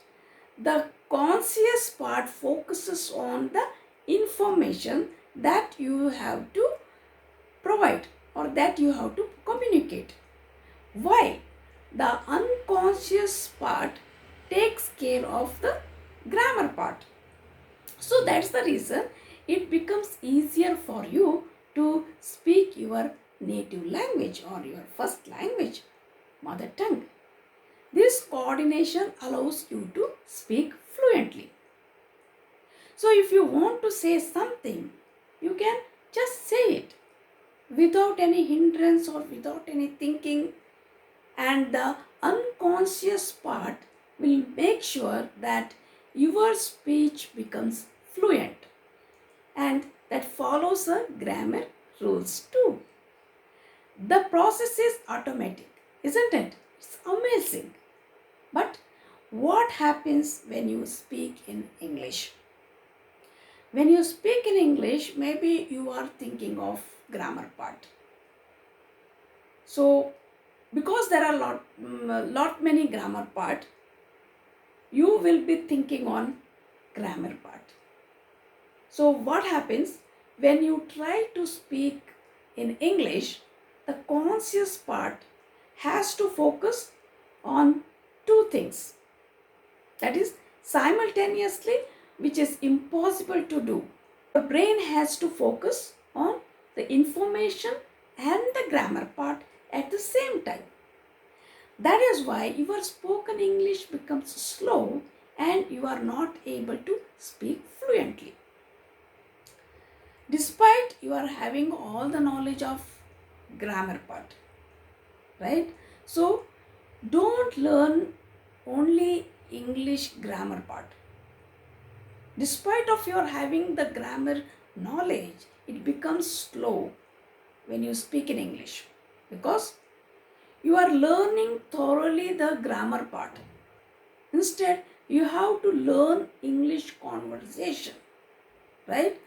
A: the conscious part focuses on the information that you have to provide or that you have to communicate. While the unconscious part takes care of the grammar part. So that's the reason it becomes easier for you to speak your native language or your first language, mother tongue. This coordination allows you to speak fluently. So if you want to say something, you can just say it without any hindrance or without any thinking, and the unconscious part will make sure that your speech becomes fluent and that follows the grammar rules too. The process is automatic, isn't it? It's amazing. But what happens when you speak in English? When you speak in English, maybe you are thinking of grammar part. So, because there are lot many grammar part, you will be thinking on grammar part. So, what happens when you try to speak in English? The conscious part has to focus on two things. That is simultaneously, which is impossible to do. The brain has to focus on the information and the grammar part at the same time. That is why your spoken English becomes slow and you are not able to speak fluently. Despite you are having all the knowledge of grammar part, right? So don't learn only English grammar part. Despite of your having the grammar knowledge, it becomes slow when you speak in English, because you are learning thoroughly the grammar part. Instead, you have to learn English conversation, right?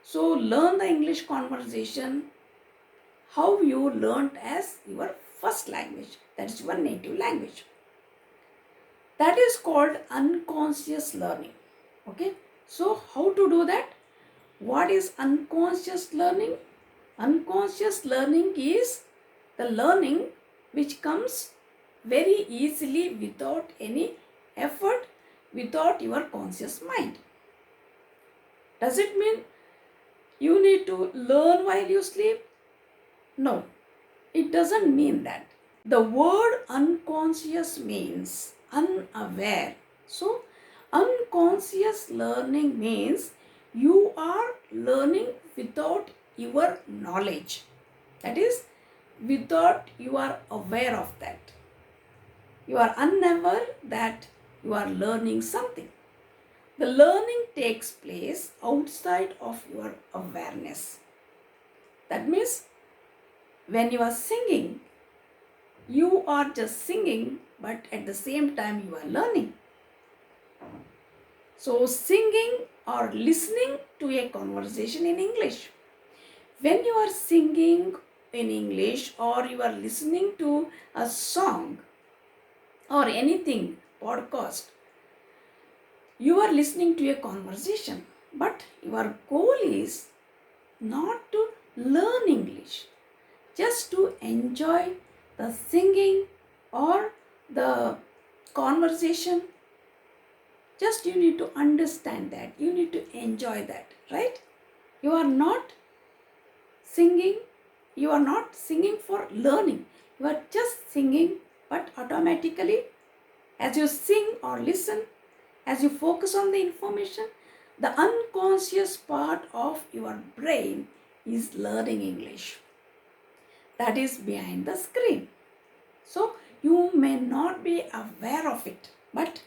A: So learn the English conversation how you learned as your first language, that is your native language. That is called unconscious learning. Okay, so how to do that? What is unconscious learning? Unconscious learning is the learning which comes very easily without any effort, without your conscious mind. Does it mean you need to learn while you sleep? No, it doesn't mean that. The word unconscious means unaware. So, unconscious learning means you are learning without your knowledge. That is, without you are aware of that. You are unaware that you are learning something. The learning takes place outside of your awareness. That means when you are singing, you are just singing, but at the same time you are learning. So, singing or listening to a conversation in English. When you are singing in English or you are listening to a song or anything, podcast, you are listening to a conversation, but your goal is not to learn English, just to enjoy the singing or the conversation. Just you need to understand that, you need to enjoy that, right? You are not singing, you are not singing for learning, you are just singing, but automatically as you sing or listen, as you focus on the information, the unconscious part of your brain is learning English. That is behind the screen. So you may not be aware of it, but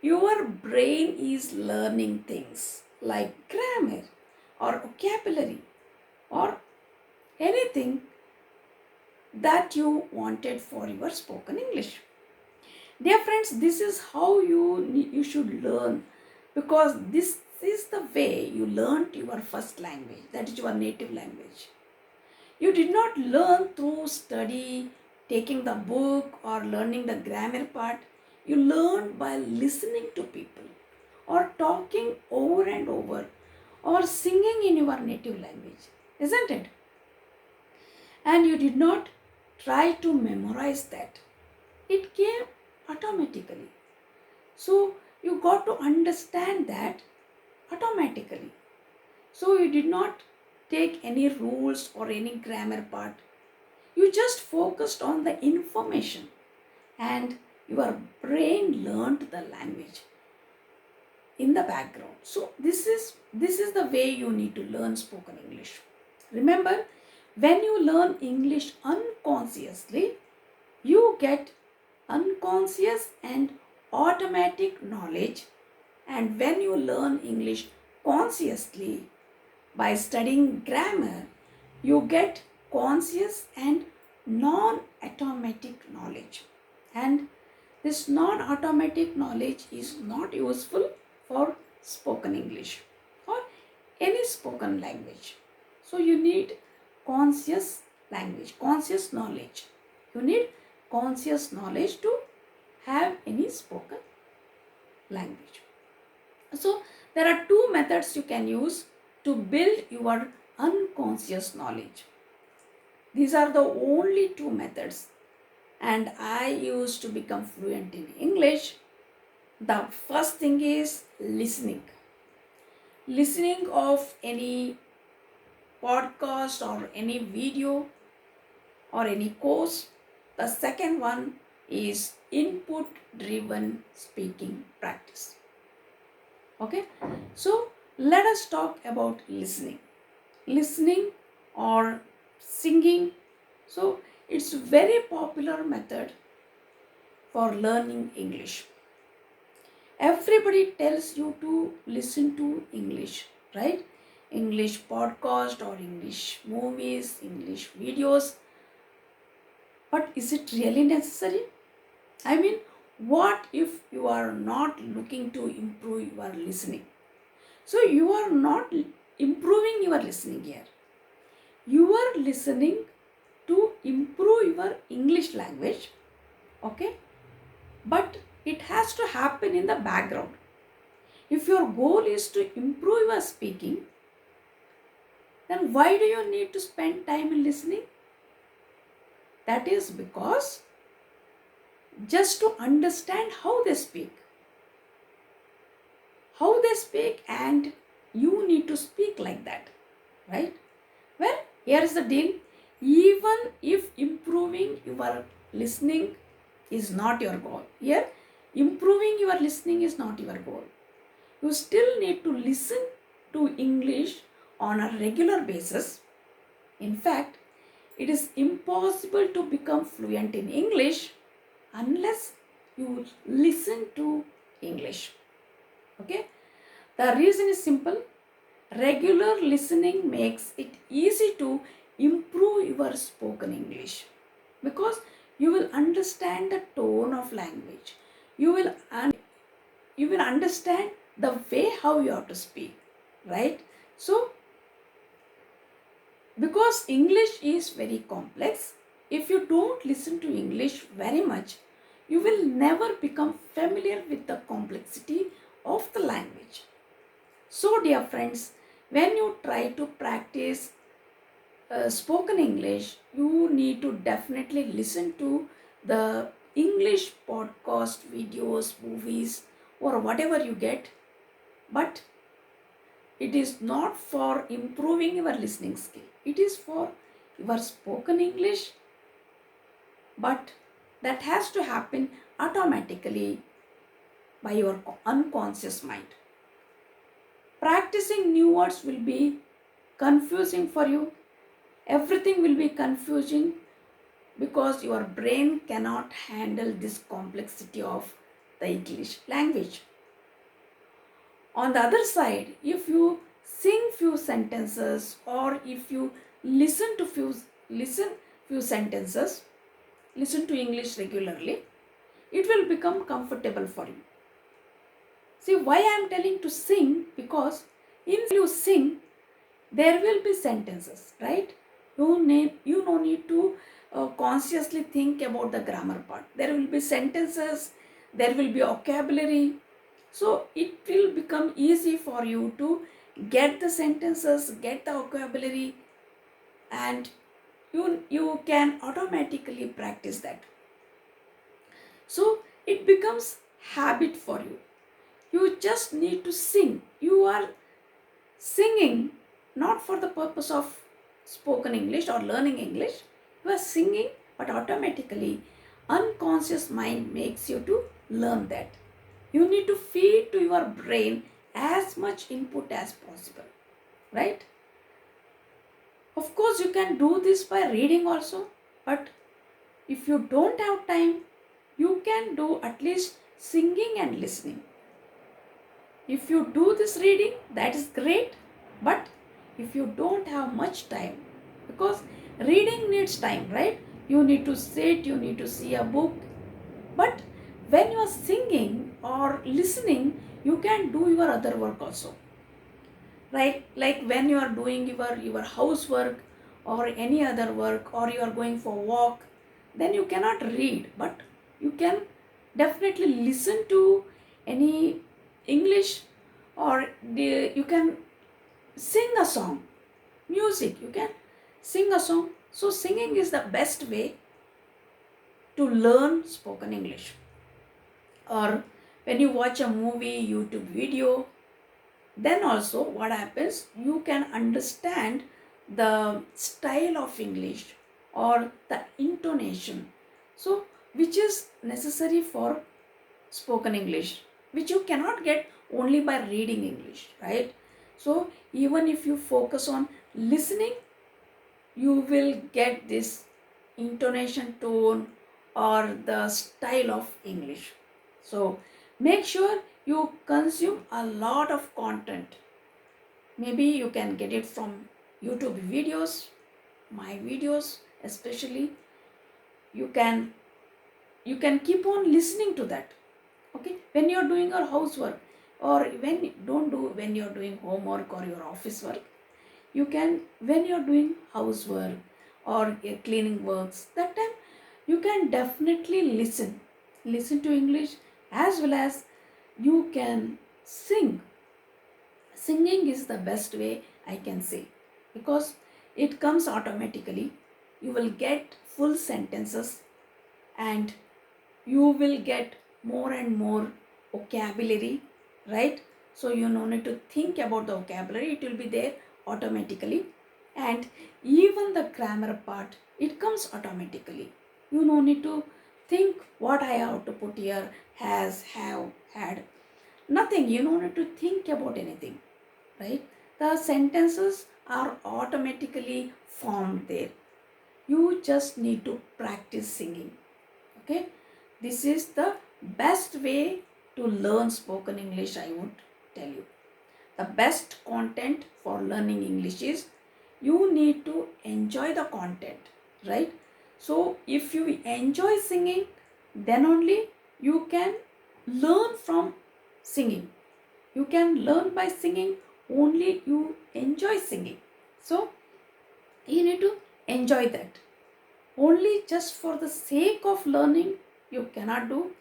A: your brain is learning things like grammar or vocabulary or anything that you wanted for your spoken English. Dear friends, this is how you should learn, because this is the way you learned your first language, that is your native language. You did not learn through study, taking the book or learning the grammar part. You learned by listening to people or talking over and over or singing in your native language, isn't it? And you did not try to memorize that. It came automatically. So you got to understand that automatically. So you did not take any rules or any grammar part. You just focused on the information and your brain learned the language in the background. So this is the way you need to learn spoken English. Remember, when you learn English unconsciously, you get unconscious and automatic knowledge, and when you learn English consciously by studying grammar, you get conscious and non-automatic knowledge. And this non-automatic knowledge is not useful for spoken English or any spoken language. So you need conscious language, conscious knowledge. You need conscious knowledge to have any spoken language. So there are two methods you can use to build your unconscious knowledge. These are the only two methods, and I used to become fluent in English. The first thing is listening. Listening of any podcast or any video or any course. The second one is input driven speaking practice. Okay, so let us talk about listening. Listening or singing. So it's a very popular method for learning English. Everybody tells you to listen to English, right? English podcast or English movies, English videos. But is it really necessary? I mean, what if you are not looking to improve your listening? So you are not improving your listening here. You are listening to improve your English language, okay? But it has to happen in the background. If your goal is to improve your speaking, then why do you need to spend time in listening? That is because just to understand how they speak. How they speak, and you need to speak like that, right? Well, here is the deal. Even if improving your listening is not your goal, here improving your listening is not your goal. You still need to listen to English on a regular basis. In fact, it is impossible to become fluent in English unless you listen to English. Okay, the reason is simple. Regular listening makes it easy to improve your spoken English, because you will understand the tone of language. You will you will understand the way how you have to speak, right? So because English is very complex, if you don't listen to English very much, you will never become familiar with the complexity of the language. So, dear friends, when you try to practice spoken English, you need to definitely listen to the English podcast, videos, movies, or whatever you get. But it is not for improving your listening skill, it is for your spoken English, but that has to happen automatically by your unconscious mind. Practicing new words will be confusing for you. Everything will be confusing because your brain cannot handle this complexity of the English language. On the other side, if you sing few sentences, or if you listen to few sentences, listen to English regularly, it will become comfortable for you. See why I am telling to sing, because in you sing, there will be sentences, right? You no need to consciously think about the grammar part. There will be sentences, there will be vocabulary, so it will become easy for you to get the sentences, get the vocabulary, and you can automatically practice that. So it becomes habit for you. You just need to sing. You are singing not for the purpose of spoken English or learning English. You are singing, but automatically unconscious mind makes you to learn that. You need to feed to your brain as much input as possible, right? Of course, you can do this by reading also, but if you don't have time, you can do at least singing and listening. If you do this reading, that is great, but if you don't have much time, because reading needs time, right? You need to sit, you need to see a book, but when you are singing or listening, you can do your other work also, right? Like when you are doing your housework or any other work, or you are going for walk, then you cannot read, but you can definitely listen to any English, or you can sing a song, music, you can sing a song. So singing is the best way to learn spoken English. Or when you watch a movie, YouTube video, then also what happens, you can understand the style of English or the intonation, so which is necessary for spoken English, which you cannot get only by reading English, right? So even if you focus on listening, you will get this intonation, tone, or the style of English. So make sure you consume a lot of content. Maybe you can get it from YouTube videos, my videos especially. You can keep on listening to that. Okay, when you're doing your housework, or when you're doing homework or your office work, you can, when you're doing housework or cleaning works, that time you can definitely listen to English, as well as you can sing. Singing is the best way, I can say, because it comes automatically. You will get full sentences, and you will get more and more vocabulary, right? So you no need to think about the vocabulary, it will be there automatically. And even the grammar part, it comes automatically. You no need to think what I have to put here, has, have, had, nothing. You no need to think about anything, right? The sentences are automatically formed there. You just need to practice singing. Okay, this is the best way to learn spoken English, I would tell you. The best content for learning English is you need to enjoy the content, right? So if you enjoy singing, then only you can learn from singing. You can learn by singing, only you enjoy singing. So you need to enjoy that. Only just for the sake of learning, you cannot do,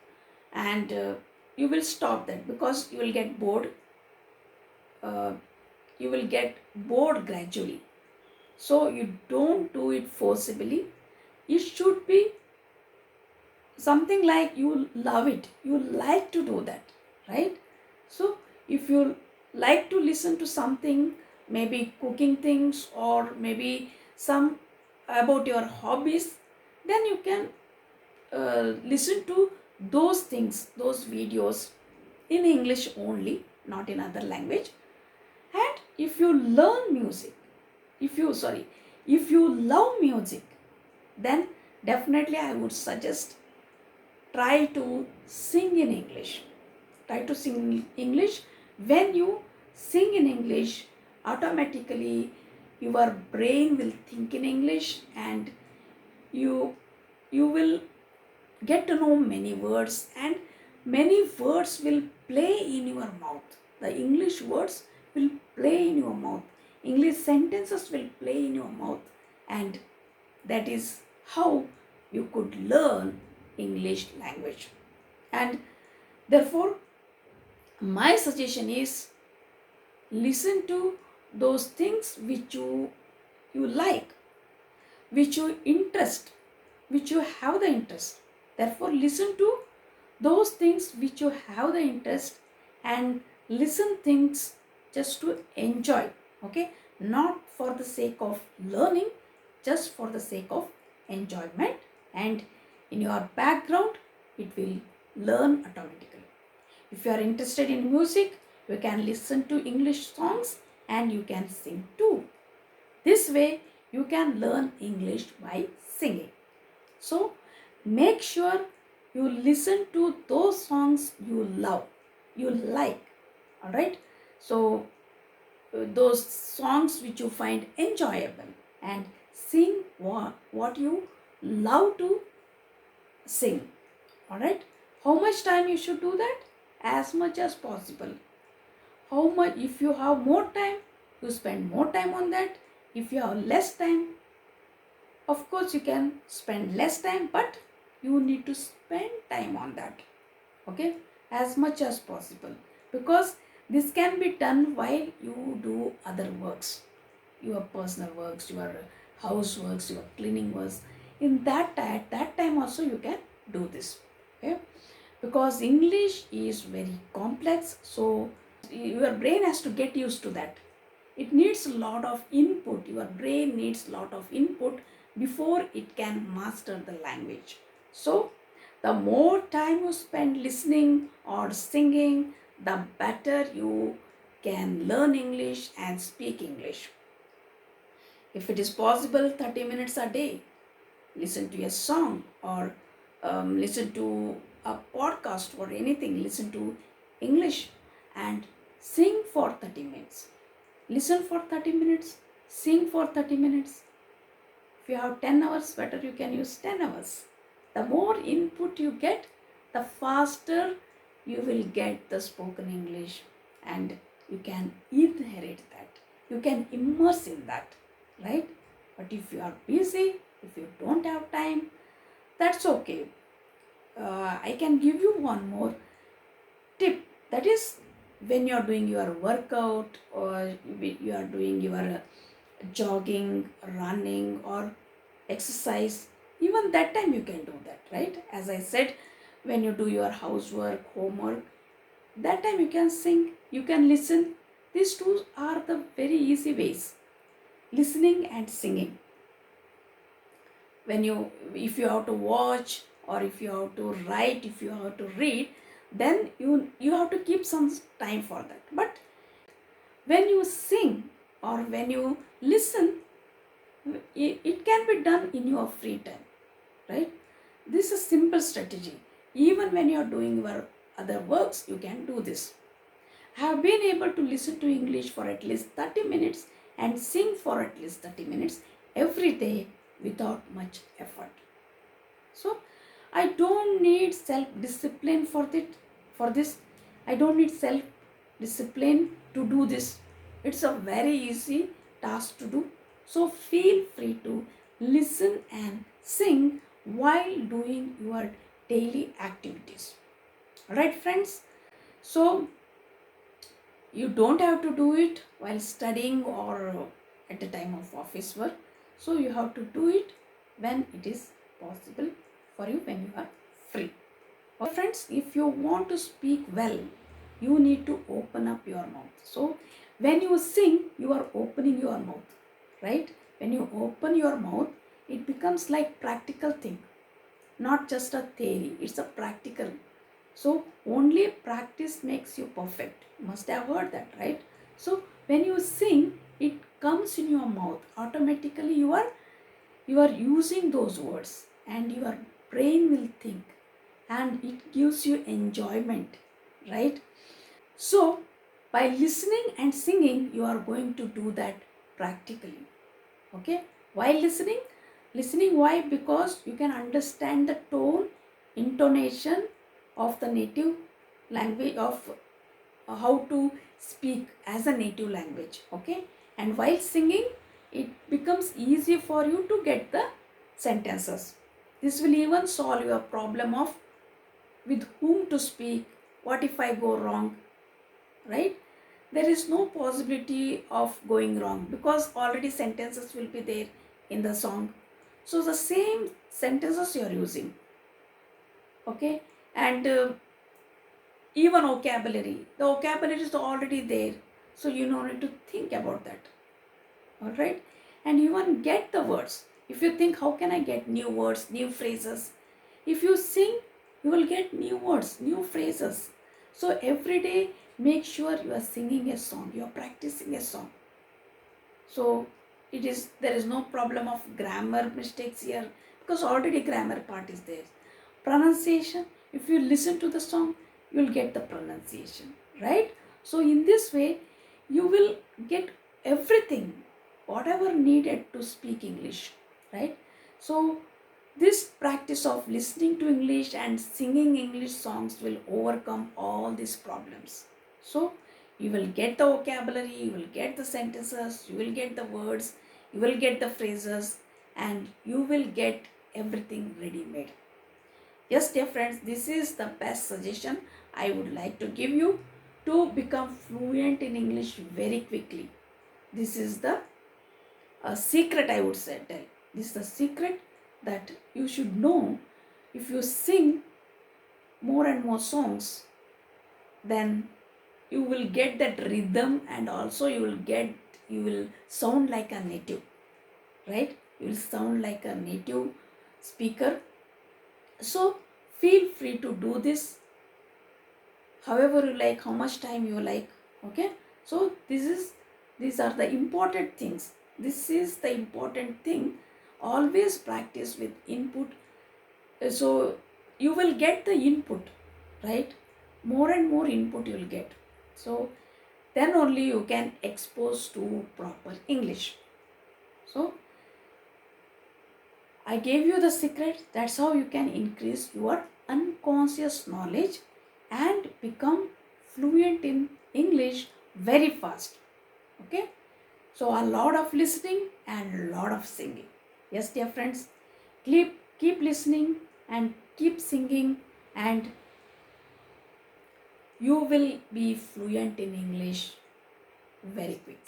A: and you will stop that because you will get bored. Uh, you will get bored gradually. So you don't do it forcibly. It should be something like you love it, you like to do that, right? So if you like to listen to something, maybe cooking things or maybe some about your hobbies, then you can listen to those things, those videos in English only, not in other language. And if you learn music, if you love music, then definitely I would suggest try to sing in English. Try to sing in English. When you sing in English, automatically your brain will think in English, and you you will get to know many words, and many words will play in your mouth. The English words will play in your mouth. English sentences will play in your mouth, and that is how you could learn English language. And therefore, my suggestion is listen to those things which you like, which you interest, which you have the interest. Therefore, listen to those things which you have the interest, and listen things just to enjoy, okay? Not for the sake of learning, just for the sake of enjoyment, and in your background it will learn automatically. If you are interested in music, you can listen to English songs and you can sing too. This way you can learn English by singing. So make sure you listen to those songs you love, you like. All right? So those songs which you find enjoyable, and sing what you love to sing. All right? How much time you should do that? As much as possible. How much, if you have more time, you spend more time on that. If you have less time, of course you can spend less time, but you need to spend time on that, okay, as much as possible, because this can be done while you do other works, your personal works, your houseworks, your cleaning works. In that at that time also you can do this, okay? Because English is very complex, so your brain has to get used to that. It needs a lot of input. Your brain needs a lot of input before it can master the language. So the more time you spend listening or singing, the better you can learn English and speak English. If it is possible, 30 minutes a day, listen to a song, or listen to a podcast or anything, listen to English and sing for 30 minutes. Listen for 30 minutes, sing for 30 minutes. If you have 10 hours, better you can use 10 hours. The more input you get, the faster you will get the spoken English, and you can inherit that. You can immerse in that, right? But if you are busy, if you don't have time, that's okay. I can give you one more tip. That is, when you are doing your workout, or you are doing your jogging, running, or exercise, even that time you can do that, right? As I said, when you do your housework, homework, that time you can sing, you can listen. These two are the very easy ways, listening and singing. When you, if you have to watch, or if you have to write, if you have to read, then you have to keep some time for that. But when you sing or when you listen, it can be done in your free time, right? This is simple strategy. Even when you are doing your other works, you can do this. I have been able to listen to English for at least 30 minutes and sing for at least 30 minutes every day without much effort. So I don't need self-discipline for this. I don't need self-discipline to do this. It's a very easy task to do. So feel free to listen and sing while doing your daily activities. Alright friends? So you don't have to do it while studying or at the time of office work. So you have to do it when it is possible for you, when you are free. Okay friends, if you want to speak well, you need to open up your mouth. So when you sing, you are opening your mouth, right? When you open your mouth, it becomes like practical thing, not just a theory. It's a practical. So only practice makes you perfect. You must have heard that, right? So when you sing, it comes in your mouth. Automatically you are using those words and your brain will think and it gives you enjoyment, right? So by listening and singing, you are going to do that practically. Okay? While listening why? Because you can understand the tone, intonation of the native language, of how to speak as a native language. Okay? And while singing, it becomes easy for you to get the sentences. This will even solve your problem of with whom to speak, what if I go wrong, right? There is no possibility of going wrong because already sentences will be there in the song. So the same sentences you are using, okay? And even vocabulary, the vocabulary is already there. So you don't need to think about that, all right? And you even get the words. If you think, how can I get new words, new phrases? If you sing, you will get new words, new phrases. So every day, make sure you are singing a song, you are practicing a song. So there is no problem of grammar mistakes here because already grammar part is there. Pronunciation, if you listen to the song, you will get the pronunciation, right? So in this way, you will get everything, whatever needed to speak English, right? So this practice of listening to English and singing English songs will overcome all these problems. So you will get the vocabulary, you will get the sentences, you will get the words, you will get the phrases, and you will get everything ready made. Yes, dear friends, this is the best suggestion I would like to give you to become fluent in English very quickly. This is the secret, I would say. This is the secret that you should know. If you sing more and more songs, then you will get that rhythm, and also you will sound like a native, right? You will sound like a native speaker. So feel free to do this however you like, how much time you like. Okay? So these are the important things. This is the important thing. Always practice with input. So you will get the input, right? More and more input you will get. So then only you can expose to proper English. So I gave you the secret. That's how you can increase your unconscious knowledge and become fluent in English very fast. Okay? So a lot of listening and a lot of singing. Yes, dear friends, keep listening and keep singing, and you will be fluent in English very quick.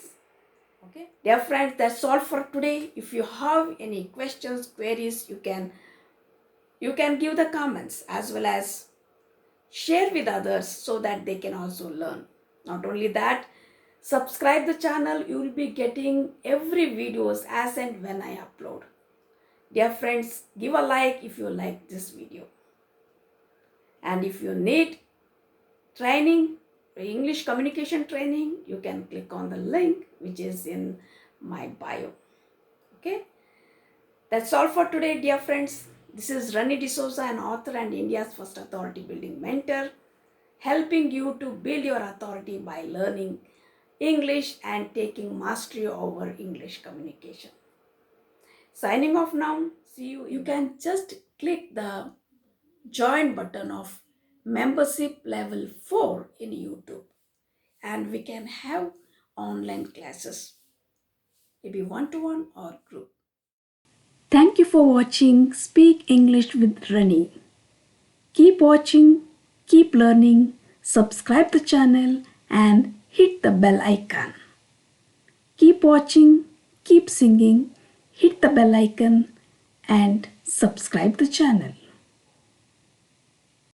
A: Okay, dear friends, that's all for today. If you have any questions, queries, you can give the comments as well as share with others so that they can also learn. Not only that, subscribe the channel. You will be getting every videos as and when I upload. Dear friends, give a like if you like this video. And if you need training, English communication training, you can click on the link which is in my bio. Okay, that's all for today, dear friends. This is Rennie D'Souza, an author and India's first authority building mentor. helping you to build your authority by learning English and taking mastery over English communication. Signing off now. See you. You can just click the join button of membership level 4 in YouTube, and we can have online classes, maybe one-to-one or group. Thank you for watching Speak English with Rennie. Keep watching, keep learning, subscribe the channel and hit the bell icon. Keep watching, keep singing, hit the bell icon and subscribe the channel.